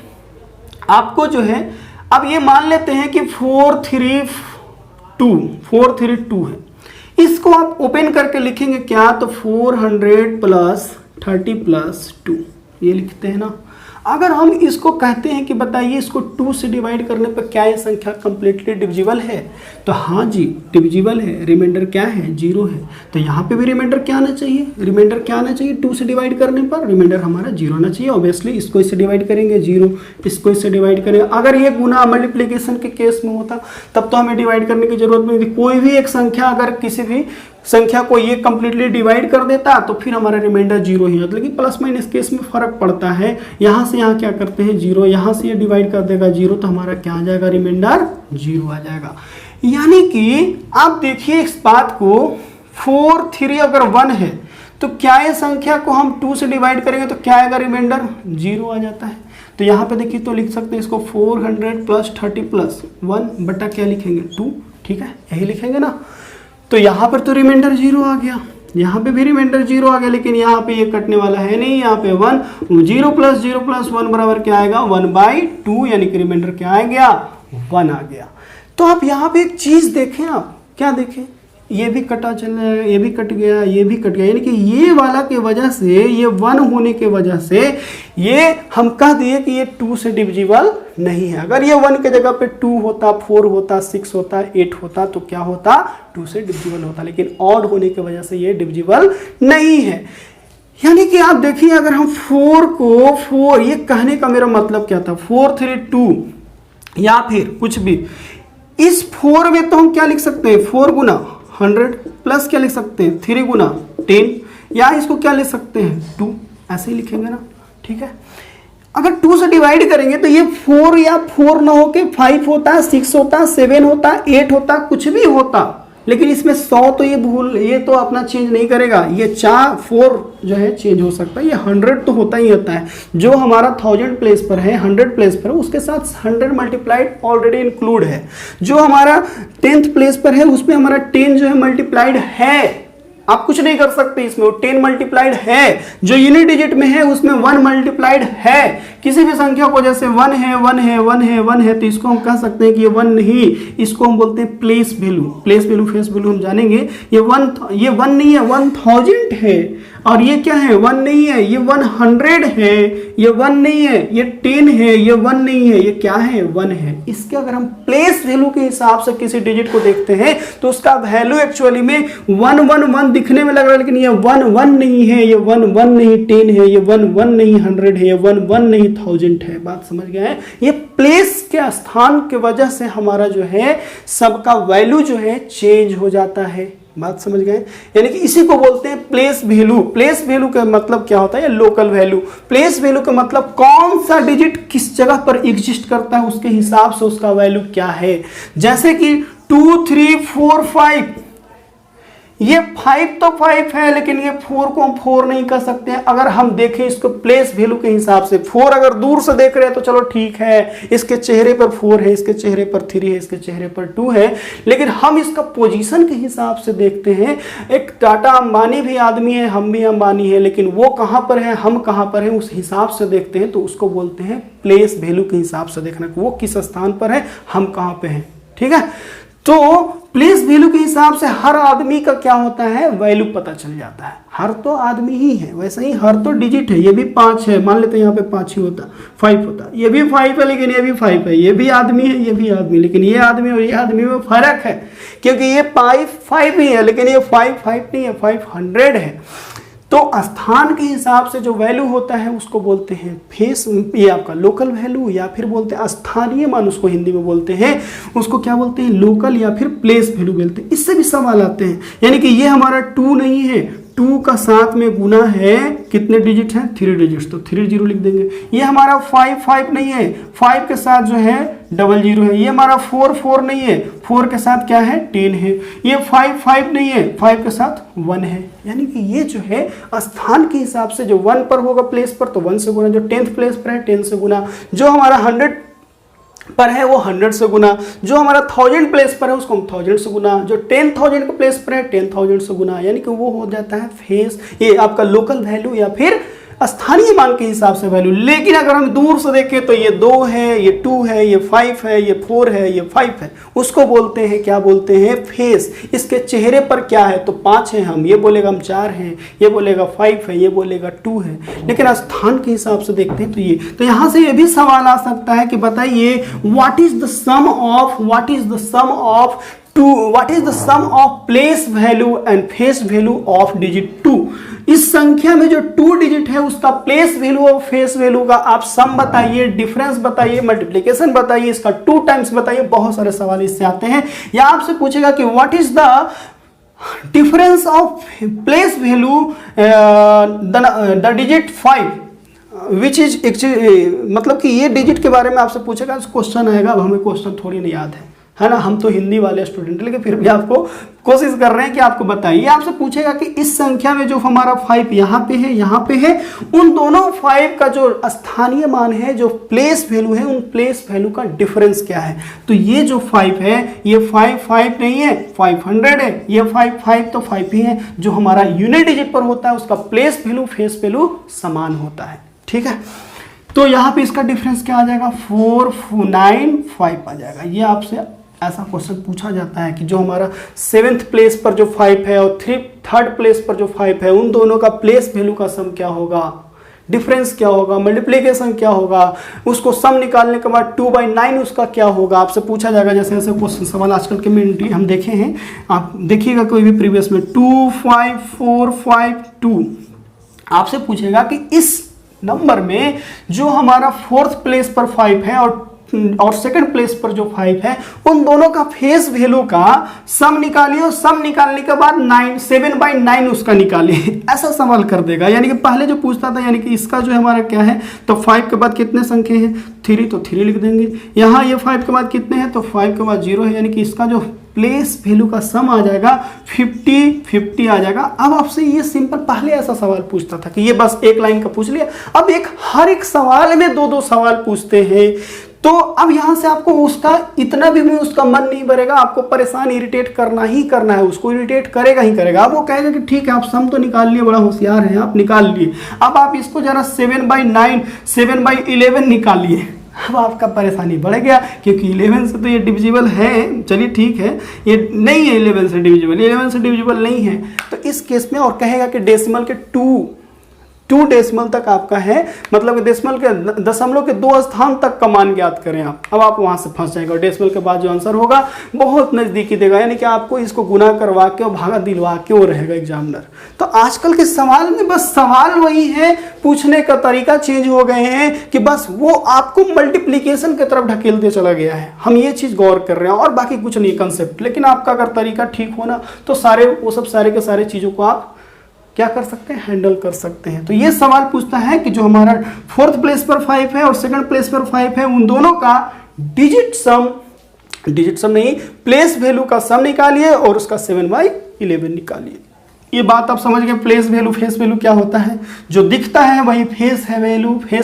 आपको जो है अब ये मान लेते हैं कि 432 है, इसको आप ओपन करके लिखेंगे क्या, तो 400 + 30 + 2 ये लिखते हैं ना। अगर हम इसको कहते हैं कि बताइए इसको 2 से डिवाइड करने पर क्या ये संख्या कंप्लीटली डिविजिबल है, तो हाँ जी डिविजिबल है। रिमाइंडर क्या है 0 है, तो यहाँ पे भी रिमाइंडर क्या आना चाहिए, रिमाइंडर क्या आना चाहिए 2 से डिवाइड करने पर रिमाइंडर हमारा 0 आना चाहिए। ऑब्वियसली इसको इससे डिवाइड करेंगे 0, इसको इससे डिवाइड करेंगे। अगर ये गुना मल्टीप्लिकेशन के केस में होता तब तो हमें डिवाइड करने की जरूरत नहीं थी। कोई भी एक संख्या अगर किसी भी संख्या को ये कंप्लीटली डिवाइड कर देता तो फिर हमारा रिमाइंडर 0 ही होता, लेकिन प्लस माइनस केस में फर्क पड़ता है। यहाँ से यहाँ क्या करते हैं 0, यहाँ से ये डिवाइड कर देगा 0, तो हमारा क्या आ जाएगा रिमाइंडर 0 आ जाएगा। यानी कि आप देखिए इस बात को, 4 3 अगर 1 है तो क्या ये संख्या को हम 2 से डिवाइड करेंगे तो क्या आएगा रिमाइंडर 0 आ जाता है। तो यहाँ पे देखिए तो लिख सकते हैं इसको 400 + 30 + 1 बटा क्या लिखेंगे 2, ठीक है, यही लिखेंगे ना। तो यहाँ पर तो रिमाइंडर 0 आ गया, यहाँ पे भी रिमाइंडर 0 आ गया, लेकिन यहाँ पे ये कटने वाला है नहीं, यहाँ पे 1, 0 + 1 बराबर क्या आएगा 1/2, यानी कि रिमाइंडर क्या आ गया 1 आ गया। तो आप यहाँ पे एक चीज देखें, आप क्या देखें, ये भी कटा चल रहा है, ये भी कट गया, ये भी कट गया, यानी कि ये वाला के वजह से, ये 1 होने के वजह से ये हम कह दिए कि ये 2 से डिविजिबल नहीं है। अगर ये 1 के जगह पे 2 होता, 4 होता, 6 होता, 8 होता तो क्या होता 2 से डिविजिबल होता, लेकिन ऑड होने की वजह से ये डिविजिबल नहीं है। यानी कि आप देखिए, अगर हम 4 को 4, ये कहने का मेरा मतलब क्या था, 4 3 2 या फिर कुछ भी, इस 4 में तो हम क्या लिख सकते हैं 4 गुना 100 प्लस क्या लिख सकते हैं 3 गुना 10, या इसको क्या लिख सकते हैं 2, ऐसे ही लिखेंगे ना, ठीक है। अगर 2 से डिवाइड करेंगे तो ये 4 या 4 ना होके 5 होता, 6 होता, 7 होता, 8 होता, कुछ भी होता, लेकिन इसमें 100 तो ये तो अपना चेंज नहीं करेगा, ये 4 जो है चेंज हो सकता है, ये 100 तो होता ही होता है। जो हमारा 1000 प्लेस पर है, 100 प्लेस पर है, उसके साथ 100 मल्टीप्लाइड ऑलरेडी इंक्लूड है। जो हमारा 10th प्लेस पर है उसमें हमारा 10 जो है मल्टीप्लाइड है, आप कुछ नहीं कर सकते इसमें, वो 10 मल्टीप्लाइड है। जो यूनिट डिजिट में है उसमें 1 मल्टीप्लाइड है। किसी भी संख्या को जैसे 1 है 1 है 1 है 1 है, तो इसको हम कह सकते हैं कि ये 1 नहीं, इसको हम बोलते हैं place value. Place value face value हम जानेंगे। ये 1 नहीं है, 1000 है, और ये क्या है 1 नहीं है, ये 100 है, ये 1 नहीं है, ये 10 है, ये 1 नहीं है, ये क्या है 1 है। इसके अगर हम प्लेस वैल्यू के हिसाब से किसी डिजिट को देखते हैं तो उसका वैल्यू एक्चुअली में 1 1 1 दिखने में लग रहा है, लेकिन ये 1 1 नहीं है, ये 1 1 नहीं 10 है, ये 1 1 नहीं 100 है, ये 1 1 नहीं 1000 है। बात समझ गए हैं? ये प्लेस के स्थान की वजह से हमारा जो है सबका वैल्यू जो है चेंज हो जाता है। बात समझ गए? यानी कि इसी को बोलते हैं प्लेस वैल्यू। प्लेस वैल्यू का मतलब क्या होता है? Local value. प्लेस वैल्यू का मतलब कौन सा डिजिट किस जगह पर एग्जिस्ट करता है, उसके हिसाब से उसका वैल्यू क्या है। जैसे कि 2 3 4 5, ये 5 तो 5 है, लेकिन ये 4 को हम 4 नहीं कर सकते हैं। अगर हम देखें इसको प्लेस वैल्यू के हिसाब से, 4 अगर दूर से देख रहे हैं तो चलो ठीक है, इसके चेहरे पर 4 है, इसके चेहरे पर 3 है, इसके चेहरे पर 2 है, लेकिन हम इसका पोजीशन के हिसाब से देखते हैं। एक टाटा अंबानी भी आदमी है, हम भी अंबानी है, लेकिन वो कहाँ पर है, हम कहाँ पर है, उस हिसाब से देखते हैं, तो उसको बोलते हैं प्लेस वैल्यू के हिसाब से देखना, वो किस स्थान पर है, हम कहाँ पे हैं। ठीक है, तो प्लेस वैल्यू के हिसाब से हर आदमी का क्या होता है, वैल्यू पता चल जाता है। हर तो आदमी ही है, वैसे ही हर तो डिजिट है। ये भी 5 है, मान लेते हैं यहाँ पे 5 ही होता, 5 होता, ये भी 5 है, लेकिन ये भी 5 है, ये भी आदमी है, ये भी आदमी, लेकिन ये आदमी और ये आदमी में फर्क है, क्योंकि ये 5 ही है, लेकिन ये 5 नहीं है, 500 है। तो स्थान के हिसाब से जो वैल्यू होता है उसको बोलते हैं फेस, ये आपका लोकल वैल्यू, या फिर बोलते हैं स्थानीय मान, उसको हिंदी में बोलते हैं, उसको क्या बोलते हैं, लोकल या फिर प्लेस वैल्यू बोलते हैं। इससे भी सवाल आते हैं, यानी कि ये हमारा 2 नहीं है, 2 का साथ में गुना है, कितने डिजिट हैं, 3 डिजिट, तो 3 0 लिख देंगे। ये हमारा 5 नहीं है, 5 के साथ जो है 00 है। ये हमारा 4 नहीं है, 4 के साथ क्या है 10 है। ये 5 नहीं है, 5 के साथ 1 है। यानी कि ये जो है स्थान के हिसाब से, जो 1 पर होगा प्लेस पर तो 1 से गुना, जो 10th प्लेस पर है 10 से गुना, जो हमारा 100 पर है वो 100 से गुना, जो हमारा 1000 प्लेस पर है उसको हम 1000 से गुना, जो 10,000 के प्लेस पर है 10,000 से गुना, यानी कि वो हो जाता है फेस, ये आपका लोकल वैल्यू या फिर स्थानीय मान के हिसाब से वैल्यू। लेकिन अगर हम दूर से देखें तो ये 2 है, ये 2 है, ये 5 है, ये 4 है, ये 5 है, उसको बोलते हैं, क्या बोलते हैं, फेस। इसके चेहरे पर क्या है, तो 5 है, हम ये बोलेगा हम 4 हैं, ये बोलेगा 5 है, ये बोलेगा 2 है, लेकिन स्थान के हिसाब से देखते हैं तो ये। तो यहाँ से ये भी सवाल आ सकता है कि बताइए what is the sum of place value and face value of digit 2। इस संख्या में जो 2 डिजिट है उसका प्लेस वैल्यू और फेस वैल्यू का आप सम बताइए, डिफरेंस बताइए, मल्टीप्लिकेशन बताइए, इसका 2 टाइम्स बताइए। बहुत सारे सवाल इससे आते हैं। या आपसे पूछेगा कि what is the difference of place value the digit 5 which is, मतलब कि ये डिजिट के बारे में आपसे पूछेगा, क्वेश्चन आएगा। अब हमें क्वेश्चन थोड़ी नहीं याद है, है ना, हम तो हिंदी वाले स्टूडेंट, लेकिन फिर भी आपको कोशिश कर रहे हैं कि आपको बताइए। आपसे पूछेगा कि इस संख्या में जो हमारा 5 यहाँ पे है, यहाँ पे है, उन दोनों 5 का जो स्थानीय मान है, जो प्लेस वैल्यू है, उन प्लेस वैल्यू का डिफरेंस क्या है। तो ये जो 5 है, ये 5 नहीं है, 500 है, ये 5 तो 5 ही है। जो हमारा यूनिट डिजिट पर होता है उसका प्लेस वैल्यू फेस वैल्यू समान होता है, ठीक है। तो यहाँ पे इसका डिफरेंस क्या आ जाएगा, 495 आ जाएगा। ये आपसे ऐसा क्वेश्चन पूछा जाता है कि जो हमारा 7th प्लेस पर जो 5 है और 3rd प्लेस पर जो 5 है, उन दोनों का प्लेस वैल्यू का सम क्या होगा, डिफरेंस क्या होगा, मल्टीप्लिकेशन क्या होगा, उसको सम निकालने के बाद 2/9 उसका क्या होगा, आपसे पूछा जाएगा। जैसे ऐसे क्वेश्चन सवाल आजकल के में हम देखे हैं, आप देखिएगा कोई भी प्रीवियस में 2, 5, 4, 5, 2 आपसे पूछेगा कि इस नंबर में जो हमारा 4th प्लेस पर 5 है और 2nd प्लेस पर जो 5 है, उन दोनों का फेस वैल्यू का सम निकालिए और सम निकालने के बाद 7/9 उसका निकालिए। ऐसा सवाल कर देगा। यानी कि पहले जो पूछता था, यानी कि इसका जो हमारा क्या है, तो 5 के बाद कितने संख्या हैं, 3, तो 3 लिख देंगे। यहाँ ये 5 के बाद कितने हैं, तो 5 के बाद 0 है, यानी कि इसका जो प्लेस वैल्यू का सम आ जाएगा 50 आ जाएगा। अब आपसे ये सिंपल, पहले ऐसा सवाल पूछता था कि ये बस एक लाइन का पूछ लिया, अब हर एक सवाल में 2-2 सवाल पूछते हैं। तो अब यहां से आपको उसका इतना भी उसका मन नहीं भरेगा, आपको परेशान इरिटेट करना ही करना है, उसको इरिटेट करेगा ही करेगा। अब वो कहेगा कि ठीक है आप सम तो निकाल लिए, बड़ा होशियार है आप, निकाल लिए, अब आप इसको जरा 7/9 7/11 निकालिए। अब आपका परेशानी बढ़ गया, क्योंकि 11 से तो ये डिविजिबल है, चलिए ठीक है, ये नहीं है 11 से डिविजिबल, 11 से डिविजिबल नहीं है। तो इस केस में और कहेगा कि डेसिमल के 2 डेसिमल तक आपका है, मतलब डेसिमल के दशमलव के 2 स्थान तक का मान ज्ञात करें आप। अब आप वहां से फंस जाएगा। डेसिमल के बाद जो आंसर होगा बहुत नजदीकी देगा, यानी कि आपको इसको गुना करवा के और भागा दिलवा के वो रहेगा एग्जामिनर। तो आजकल के सवाल में बस सवाल वही है, पूछने का तरीका चेंज हो गए हैं कि बस वो आपको मल्टीप्लीकेशन की तरफ ढकेलते चला गया है। हम ये चीज गौर कर रहे हैं और बाकी कुछ नहीं कंसेप्ट। लेकिन आपका अगर तरीका ठीक होना तो सारे के सारे चीजों को आप क्या कर सकते हैं, हैंडल कर सकते हैं। तो ये सवाल पूछता है कि जो हमारा 4th प्लेस पर 5 है और 2nd प्लेस पर 5 है, उन दोनों का डिजिट सम नहीं, प्लेस वैल्यू का सम निकालिए और उसका 7/11 निकालिए। ये बात आप समझ गए। प्लेस वैल्यू फेस वैल्यू क्या होता है, जो दिखता है वही फेस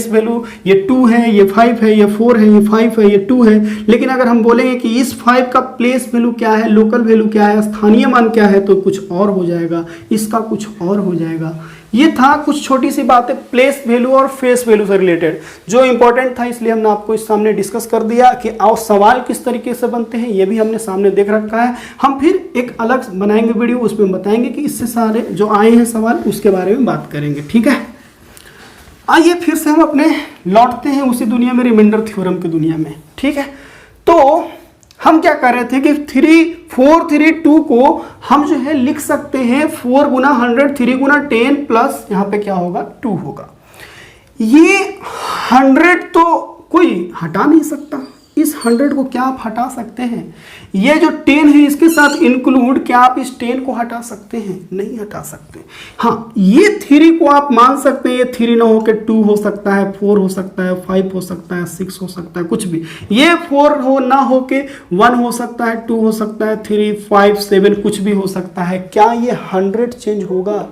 वैल्यू। ये 2 है, ये 5 है, ये 4 है, ये 5 है, ये 2 है। लेकिन अगर हम बोलेंगे कि इस 5 का प्लेस वैल्यू क्या है, लोकल वैल्यू क्या है, स्थानीय मान क्या है, तो कुछ और हो जाएगा, इसका कुछ और हो जाएगा। ये था कुछ छोटी सी बातें प्लेस वैल्यू और फेस वैल्यू से रिलेटेड, जो इंपॉर्टेंट था, इसलिए हमने आपको इस सामने डिस्कस कर दिया कि और सवाल किस तरीके से बनते हैं, ये भी हमने सामने देख रखा है। हम फिर एक अलग बनाएंगे वीडियो, उसमें बताएंगे कि इससे सारे जो आए हैं सवाल उसके बारे में बात करेंगे, ठीक है। आइए फिर से हम अपने लौटते हैं उसी दुनिया में, रिमाइंडर थ्योरम की दुनिया में, ठीक है। तो हम क्या कर रहे थे कि 432 को हम जो है लिख सकते हैं 4 गुना 100, 3 गुना 10 प्लस यहाँ पे क्या होगा 2 होगा। ये 100 तो कोई हटा नहीं सकता, इस 100 को क्या आप हटा सकते हैं? ये जो 10 है इसके साथ इंक्लूड, क्या आप इस 10 को हटा सकते हैं? नहीं हटा सकते। हाँ, ये 3 को आप मान सकते हैं, ये 3 ना होकर 2 हो सकता है, 4 हो सकता है, 5 हो सकता है, 6 हो सकता है, कुछ भी। ये 4 हो ना होके 1 हो सकता है, 2 हो सकता है, 3, 5, 7 कुछ भी हो सकता है। क्या ये 100 चेंज होगा?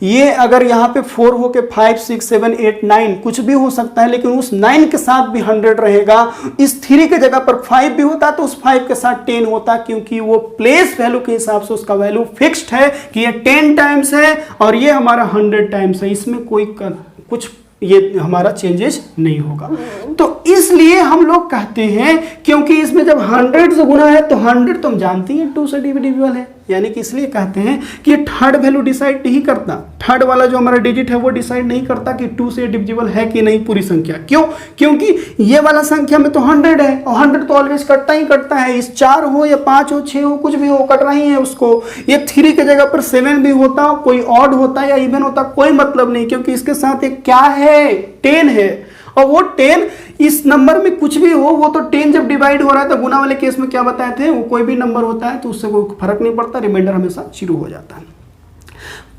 ये अगर यहाँ पे 4 हो के 5, 6, 7, 8, 9 कुछ भी हो सकता है, लेकिन उस 9 के साथ भी 100 रहेगा। इस 3 के जगह पर 5 भी होता तो उस 5 के साथ 10 होता, क्योंकि वो प्लेस वैल्यू के हिसाब से उसका वैल्यू फिक्स्ड है कि ये 10 टाइम्स है और ये हमारा 100 टाइम्स है। इसमें कोई कुछ ये हमारा चेंजेस नहीं होगा। तो इसलिए हम लोग कहते हैं, क्योंकि इसमें जब 100 से गुना है तो 100 तो हम जानते हैं 2 से डिविजिबल है, यानी कि इसलिए कहते हैं कि ये 3rd वैल्यू डिसाइड नहीं करता। 3rd वाला जो हमारा डिजिट है वो डिसाइड नहीं करता कि 2 से डिविजिबल है कि नहीं पूरी संख्या। क्यों? क्योंकि ये वाला संख्या में तो 100 है और 100 तो ऑलवेज कटता ही कटता है। इस 4 हो या 5 हो, 6 हो, कुछ भी हो, कट रही है उसको। ये 3 के जगह पर 7 भी होता, कोई ऑड होता या इवन होता, कोई मतलब नहीं, क्योंकि इसके साथ एक क्या है, 10 है। और वो 10 इस नंबर में कुछ भी हो, वो तो 10 जब डिवाइड हो रहा है तो गुना वाले केस में क्या बताए थे, वो कोई भी नंबर होता है तो उससे कोई फर्क नहीं पड़ता, रिमाइंडर हमेशा 0 हो जाता है।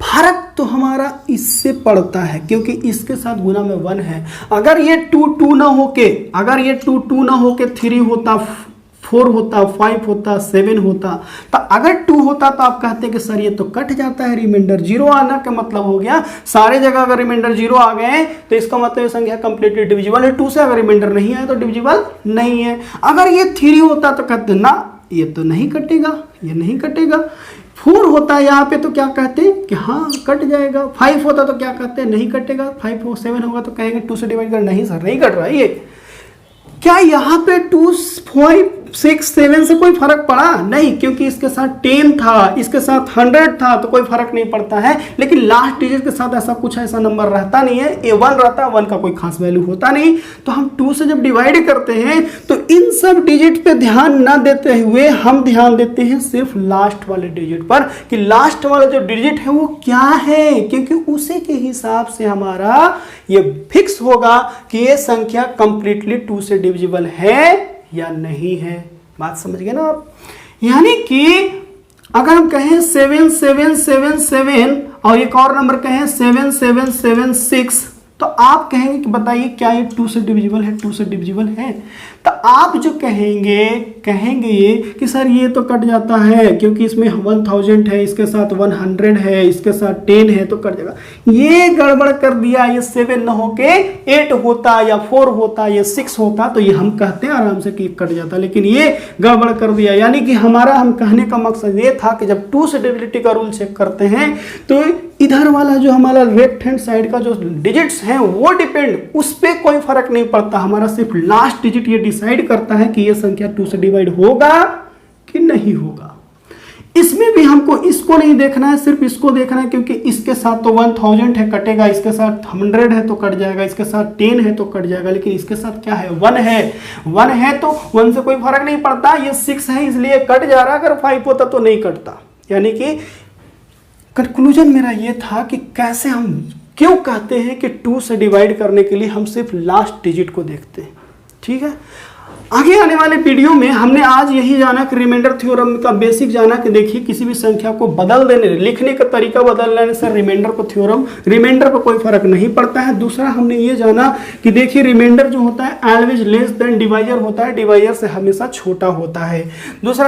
फर्क तो हमारा इससे पड़ता है क्योंकि इसके साथ गुना में 1 है। अगर ये 2 ना होके 3 होता, 4 होता, 5 होता, 7 होता। तो अगर 2 होता तो आप कहते हैं कि सर ये तो कट जाता है, रिमाइंडर 0 आना का मतलब हो गया सारे जगह अगर रिमाइंडर 0 आ गए तो इसका मतलब ये संख्या कंप्लीटली डिविजिबल है 2 से। अगर रिमाइंडर नहीं आया तो डिविजिबल नहीं है। अगर ये 3 होता तो कहते ना ये तो नहीं कटेगा, ये नहीं कटेगा। 4 होता है यहाँ पे तो क्या कहते हैं कि हाँ कट जाएगा। 5 होता तो क्या कहते हैं नहीं कटेगा। 5 हो 7 होगा तो कहेंगे 2 से डिवाइड कर, नहीं सर नहीं कट रहा है ये। क्या यहाँ पे 2, 5, 6, 7 से कोई फर्क पड़ा? नहीं, क्योंकि इसके साथ 10 था, इसके साथ 100 था, तो कोई फर्क नहीं पड़ता है। लेकिन लास्ट डिजिट के साथ ऐसा कुछ ऐसा नंबर रहता नहीं है, ये 1 रहता है, 1 का कोई खास वैल्यू होता नहीं। तो हम 2 से जब डिवाइड करते हैं तो इन सब डिजिट पे ध्यान ना देते हुए हम ध्यान देते हैं सिर्फ लास्ट वाले डिजिट पर, कि लास्ट वाला जो डिजिट है वो क्या है, क्योंकि उसी के हिसाब से हमारा ये फिक्स होगा कि ये संख्या कंप्लीटली 2 से डिविजिबल है या नहीं है। बात समझ गए ना आप? यानी कि अगर हम कहें 7, 7, 7, 7 और एक और नंबर कहें 7, 7, 7, 6, तो आप कहेंगे कि बताइए क्या ये 2 से डिविजिबल है? 2 से डिविजिबल है। तो आप जो कहेंगे ये कि सर ये तो कट जाता है क्योंकि इसमें 1000 है, इसके साथ 100 है, इसके साथ 10 है तो कट जाएगा। ये गड़बड़ कर दिया, ये 7 न होके 8 होता या 4 होता या 6 होता तो ये हम कहते हैं आराम से कि कट जाता, लेकिन ये गड़बड़ कर दिया। यानी कि हम कहने का मकसद ये था कि जब 2 से डिविजिबिलिटी का रूल चेक करते हैं तो इधर वाला जो हमारा लेफ्ट हैंड साइड का जो डिजिट्स हैं वो डिपेंड, उस पर कोई फर्क नहीं पड़ता। हमारा सिर्फ लास्ट डिजिट ये डिसाइड करता है कि ये संख्या 2 से डिवाइड होगा कि नहीं होगा। इसमें भी हमको इसको नहीं देखना है, सिर्फ इसको देखना है, क्योंकि इसके साथ तो 1000 है कटेगा, इसके साथ 100 है तो कट जाएगा, इसके साथ 10 है तो कट जाएगा, लेकिन इसके साथ क्या है 1 है। 1 है तो 1 से कोई फर्क नहीं पड़ता, ये 6 है इसलिए कट जा रहा, अगर 5 होता तो नहीं कटता। यानी कि कंक्लूजन मेरा ये था कि कैसे हम क्यों कहते हैं कि 2 से डिवाइड करने के लिए हम सिर्फ लास्ट डिजिट को देखते हैं। ठीक है, आगे आने वाले वीडियो में हमने आज यही जाना कि रिमाइंडर थ्योरम का बेसिक जाना कि देखिए किसी भी संख्या को बदल देने, लिखने का तरीका बदल लेने से रिमाइंडर पर कोई फर्क नहीं पड़ता है। दूसरा हमने ये जाना कि देखिए रिमाइंडर जो होता है ऑलवेज लेस देन डिवाइजर होता है, डिवाइजर से हमेशा छोटा होता है।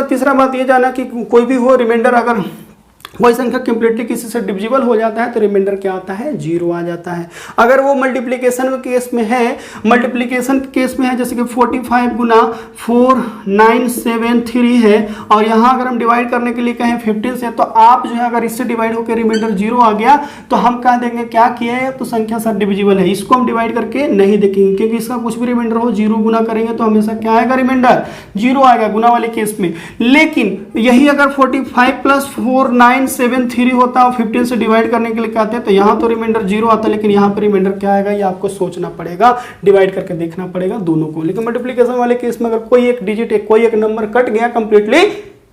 तीसरा बात ये जाना कि कोई भी हो रिमाइंडर, अगर कोई संख्या कंप्लीटली किसी से डिविजिबल हो जाता है तो रिमाइंडर क्या आता है 0 आ जाता है। अगर वो मल्टीप्लिकेशन के केस में है, जैसे कि 45 गुना 4973 है और यहाँ अगर हम डिवाइड करने के लिए कहें 15 से, तो आप जो है अगर इससे डिवाइड होकर रिमाइंडर 0 आ गया तो हम कह देंगे क्या किया है तो संख्या सर डिविजिबल है। इसको हम डिवाइड करके नहीं देखेंगे क्योंकि इसका कुछ भी रिमाइंडर हो 0 गुना करेंगे तो हमेशा क्या आएगा रिमाइंडर 0 आएगा गुना वाले केस में। लेकिन यही अगर 45 प्लस 4973 होता और 15 से डिवाइड करने के लिए कहते हैं तो यहाँ तो रिमाइंडर 0 आता, लेकिन यहाँ पर रिमाइंडर क्या आएगा ये आपको सोचना पड़ेगा, डिवाइड करके देखना पड़ेगा दोनों को। लेकिन मल्टीप्लिकेशन वाले केस में अगर कोई एक डिजिट कोई एक नंबर कट गया कंप्लीटली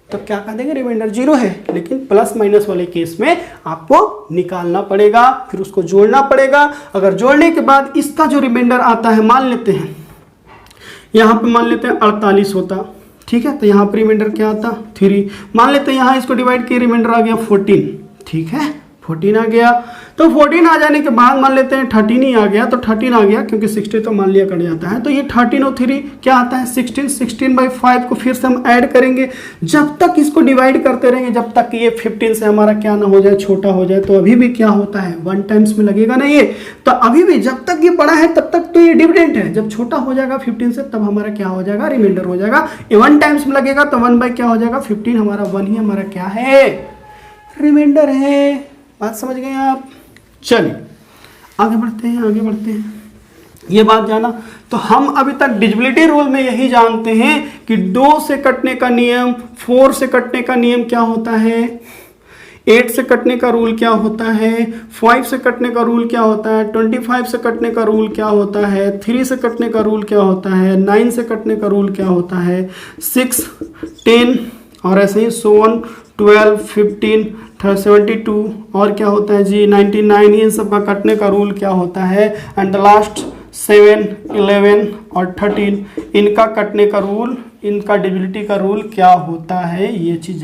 तो क्या कह देंगे रिमाइंडर 0 है, लेकिन प्लस माइनस वाले केस में आपको निकालना पड़ेगा, फिर उसको जोड़ना पड़ेगा। अगर जोड़ने के बाद इसका जो रिमाइंडर आता है, मान लेते हैं यहाँ पे मान लेते हैं 48 होता, ठीक है, तो यहाँ पर रिमाइंडर क्या आता 3। मान लेते हैं यहाँ इसको डिवाइड किए रिमाइंडर आ गया 14, ठीक है 14 आ गया। तो 14 आ जाने के बाद मान लेते हैं 13 ही आ गया, तो 13 आ गया क्योंकि 60 तो मान लिया कट जाता है, तो ये 13 और 3 क्या आता है 16/5 को फिर से हम ऐड करेंगे। जब तक इसको डिवाइड करते रहेंगे जब तक ये 15 से हमारा क्या ना हो जाए छोटा हो जाए, तो अभी भी क्या होता है 1 टाइम्स में लगेगा ना ये, तो अभी भी जब तक ये बड़ा है तब तक तो ये डिविडेंड है, जब छोटा हो जाएगा 15 से तब हमारा क्या हो जाएगा रिमाइंडर हो जाएगा। ये 1 टाइम्स में लगेगा तो 1 बाई क्या हो जाएगा 15, हमारा 1 ही हमारा क्या है रिमाइंडर है। बात समझ गए आप? चलिए आगे बढ़ते हैं। ये बात जाना, तो हम अभी तक डिविजिबिलिटी रूल में यही जानते हैं कि 2 से कटने का नियम, 4 से कटने का नियम क्या होता है, 8 से कटने का रूल क्या होता है, 5 से कटने का रूल क्या होता है, 25 से कटने का रूल क्या होता है, 3 से कटने का रूल क्या होता है, 9 से कटने का रूल क्या होता है, 6, 10 और ऐसे ही 12, 15, 72 और क्या होता है जी 99, इन सब का कटने का रूल क्या होता है, एंड द लास्ट 7, 11 और 13 इनका कटने का रूल इनका डिविजिबिलिटी का रूल क्या होता है, ये चीज़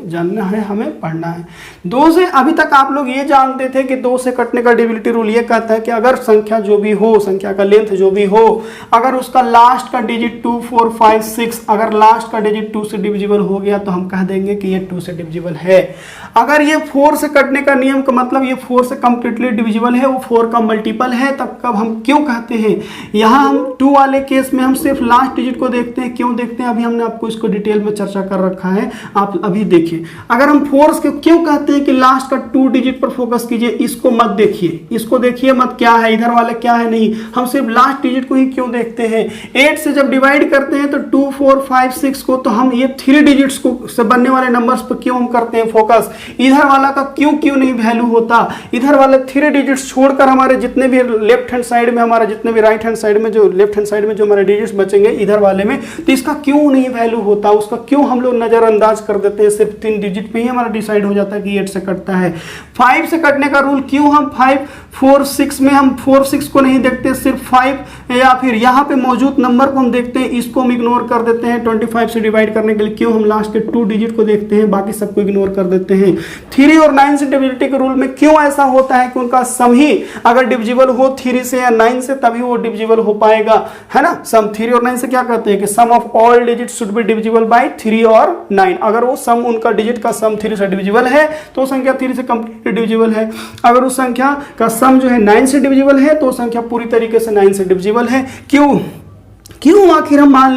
जानना है, हमें पढ़ना है। 2 से अभी तक आप लोग ये जानते थे कि 2 से कटने का डिविजिबिलिटी रूल ये कहता है कि अगर संख्या जो भी हो, संख्या का लेंथ जो भी हो, अगर उसका लास्ट का डिजिट 2, 4, 5, 6 अगर लास्ट का डिजिट 2 से डिविजिबल हो गया तो हम कह देंगे कि ये 2 से डिविजिबल है। अगर ये 4 से कटने का नियम का मतलब ये 4 से कंप्लीटली डिविजिबल है, वो 4 का मल्टीपल है, तब कब हम क्यों कहते हैं। यहाँ हम 2 वाले केस में हम सिर्फ लास्ट डिजिट को देखते हैं। क्यों देखते हैं, अभी हमने आपको इसको डिटेल में चर्चा कर रखा है, आप अभी देखिए। अगर हम 4 के क्यों कहते हैं कि लास्ट का 2 डिजिट पर फोकस कीजिए, इसको मत देखिए, इसको देखिए मत क्या है, इधर वाले क्या है, नहीं, हम सिर्फ लास्ट डिजिट को ही क्यों देखते हैं। 8 से जब डिवाइड करते हैं तो 2, 4, 5, 6 को, तो हम ये 3 डिजिट्स को से बनने वाले नंबर्स पर क्यों हम करते हैं फोकस। इधर वाला का क्यों नहीं वैल्यू होता, इधर वाले 3 डिजिट्स छोड़कर हमारे जितने भी लेफ्ट हैंड साइड में, हमारा जितने भी राइट हैंड साइड में, जो लेफ्ट हैंड साइड में जो हमारे डिजिट्स बचेंगे इधर वाले में, तो इसका क्यों नहीं वैल्यू होता, उसका क्यों हम लोग नजरअंदाज कर देते हैं। सिर्फ 3 डिजिट पे ही हमारा डिसाइड हो जाता है कि 8 से कटता है। 5 से कटने का रूल क्यों हम 5, 4, 6 में हम 4, 6 को नहीं देखते, सिर्फ 5 या फिर यहाँ पे मौजूद नंबर को हम देखते हैं, इसको हम इग्नोर कर देते हैं। 25 से डिवाइड करने के लिए क्यों हम लास्ट के 2 डिजिट को देखते हैं, बाकी सबको इग्नोर कर देते हैं। 3 और 9 से डिविजिबिलिटी के रूल में क्यों ऐसा होता है कि उनका सम ही अगर डिविजिबल हो 3 से या 9 से तभी वो डिविजिबल हो पाएगा, है ना। सम 3 और 9 से क्या कहते हैं कि sum of all digit should be divisible by 3 और 9। अगर वो सम, उनका डिजिट का सम 3 से डिविजिबल है तो संख्या 3 से कंप्लीटली डिविजिबल है। अगर उस संख्या का सम जो है 9 से डिविजिबल है तो संख्या पूरी तरीके से 9 से डिविजिबल है। क्यों आखिर हम मान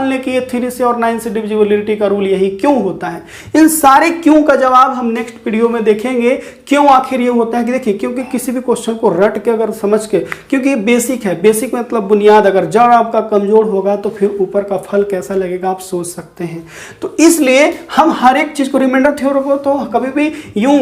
लें कि ये 3 से और 9 से डिविजिबिलिटी का रूल यही क्यों होता है। इन सारे क्यों का जवाब हम नेक्स्ट वीडियो में देखेंगे। क्यों आखिर ये होता है कि देखिए, क्योंकि किसी भी क्वेश्चन को रट के अगर समझ के, क्योंकि ये बेसिक है, बेसिक मतलब बुनियाद, अगर जड़ आपका कमजोर होगा तो फिर ऊपर का फल कैसा लगेगा आप सोच सकते हैं। तो इसलिए हम हर एक चीज को, रिमाइंडर थ्योरम को तो कभी भी यूं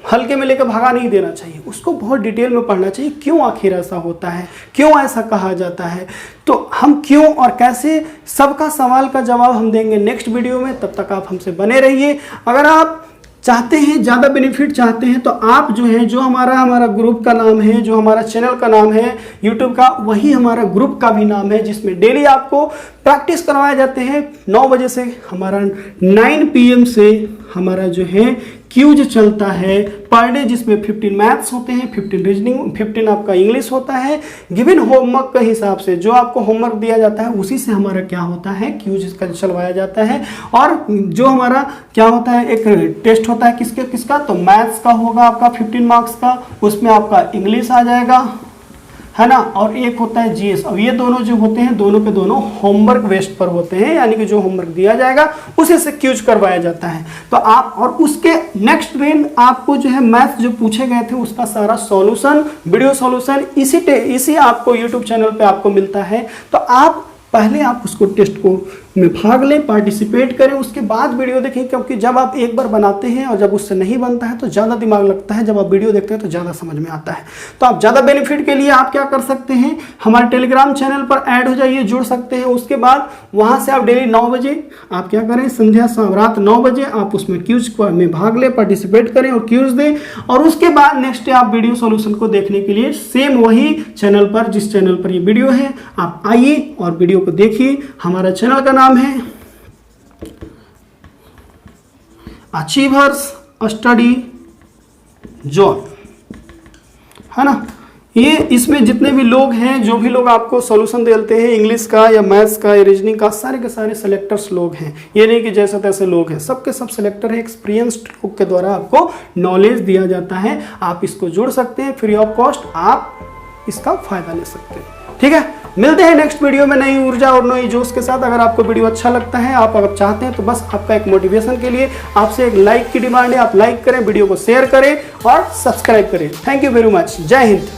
हल्के में लेकर भागा नहीं देना चाहिए, उसको बहुत डिटेल में पढ़ना चाहिए। क्यों आखिर ऐसा होता है, क्यों ऐसा कहा जाता है, तो हम क्यों और कैसे, सबका सवाल का जवाब हम देंगे नेक्स्ट वीडियो में। तब तक आप हमसे बने रहिए। अगर आप चाहते हैं, ज़्यादा बेनिफिट चाहते हैं, तो आप जो है, जो हमारा ग्रुप का नाम है, जो हमारा चैनल का नाम है यूट्यूब का, वही हमारा ग्रुप का भी नाम है, जिसमें डेली आपको प्रैक्टिस करवाए जाते हैं। 9 बजे से हमारा 9 PM से हमारा जो है क्यूज चलता है पर डे, जिसमें 15 मैथ्स होते हैं, 15 रीजनिंग, 15 आपका इंग्लिश होता है। गिवन होमवर्क के हिसाब से जो आपको होमवर्क दिया जाता है उसी से हमारा क्या होता है, क्यूज का चलवाया जाता है। और जो हमारा क्या होता है, एक टेस्ट होता है किसका, तो मैथ्स का होगा आपका 15 मार्क्स का, उसमें आपका इंग्लिश आ जाएगा, है ना, और एक होता है जीएस। अब ये दोनों जो होते हैं, दोनों के दोनों होमवर्क बेस्ड पर होते हैं, यानी कि जो होमवर्क दिया जाएगा उसे से क्यूज करवाया जाता है। तो आप, और उसके नेक्स्ट दिन आपको जो है मैथ्स जो पूछे गए थे उसका सारा सॉल्यूशन, वीडियो सॉल्यूशन इसी आपको यूट्यूब चैनल पे आपको मिलता है। तो आप पहले आप उसको टेस्ट को में भाग लें, पार्टिसिपेट करें, उसके बाद वीडियो देखें, क्योंकि जब आप एक बार बनाते हैं और जब उससे नहीं बनता है तो ज़्यादा दिमाग लगता है, जब आप वीडियो देखते हैं तो ज़्यादा समझ में आता है। तो आप ज़्यादा बेनिफिट के लिए आप क्या कर सकते हैं, हमारे टेलीग्राम चैनल पर ऐड हो जाइए, जुड़ सकते हैं। उसके बाद वहाँ से आप डेली 9 बजे आप क्या करें, रात 9 बजे आप उसमें क्यूज में भाग लें, पार्टिसिपेट करें और क्यूज दें। और उसके बाद नेक्स्ट डे आप वीडियो सोल्यूशन को देखने के लिए सेम वही चैनल पर, जिस चैनल पर ये वीडियो है, आप आइए और वीडियो को देखिए। हमारा चैनल का नाम है अचीवर्स स्टडी जोन, है ना। ये इसमें जितने भी लोग हैं, जो भी लोग आपको सॉल्यूशन देते हैं इंग्लिश का या मैथ्स का या रीजनिंग का, सारे के सारे सेलेक्टर्स लोग हैं। ये नहीं कि जैसे तैसे लोग हैं, सबके सब सेलेक्टर है, एक्सपीरियंस्ड लोग के द्वारा आपको नॉलेज दिया जाता है। आप इसको जुड़ सकते हैं, फ्री ऑफ कॉस्ट आप इसका फायदा ले सकते हैं। ठीक है, मिलते हैं नेक्स्ट वीडियो में नई ऊर्जा और नई जोश के साथ। अगर आपको वीडियो अच्छा लगता है, आप अगर चाहते हैं, तो बस आपका एक मोटिवेशन के लिए आपसे एक लाइक की डिमांड है। आप लाइक करें, वीडियो को शेयर करें और सब्सक्राइब करें। Thank you very much. जय हिंद।